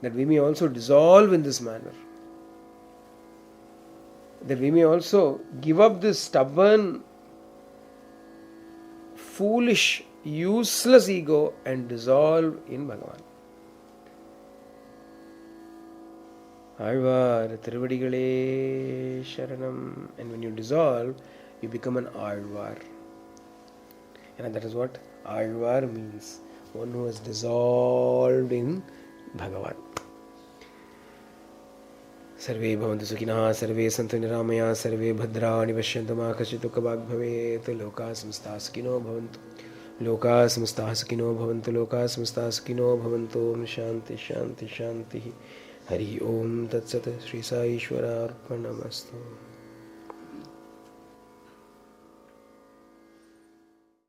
That we may also dissolve in this manner. That we may also give up this stubborn, foolish, useless ego and dissolve in Bhagavan. Alvar, Tiruvadigalé Sharanam. And when you dissolve, you become an Alvar. And that is what Alvar means. One who has dissolved in Bhagavan. Sarve bhavantu sukhinah, sarve santu niramaya, sarve bhadrani pashyantu ma kashchit dukkhabhag bhavet, loka samstah sukhino bhavantu, loka samstah sukhino bhavantu, loka samstah sukhino bhavantu. Om shanti shanti shanti. Hari Om Tat Sat. Shri Sai Ishwara Arpanamastu.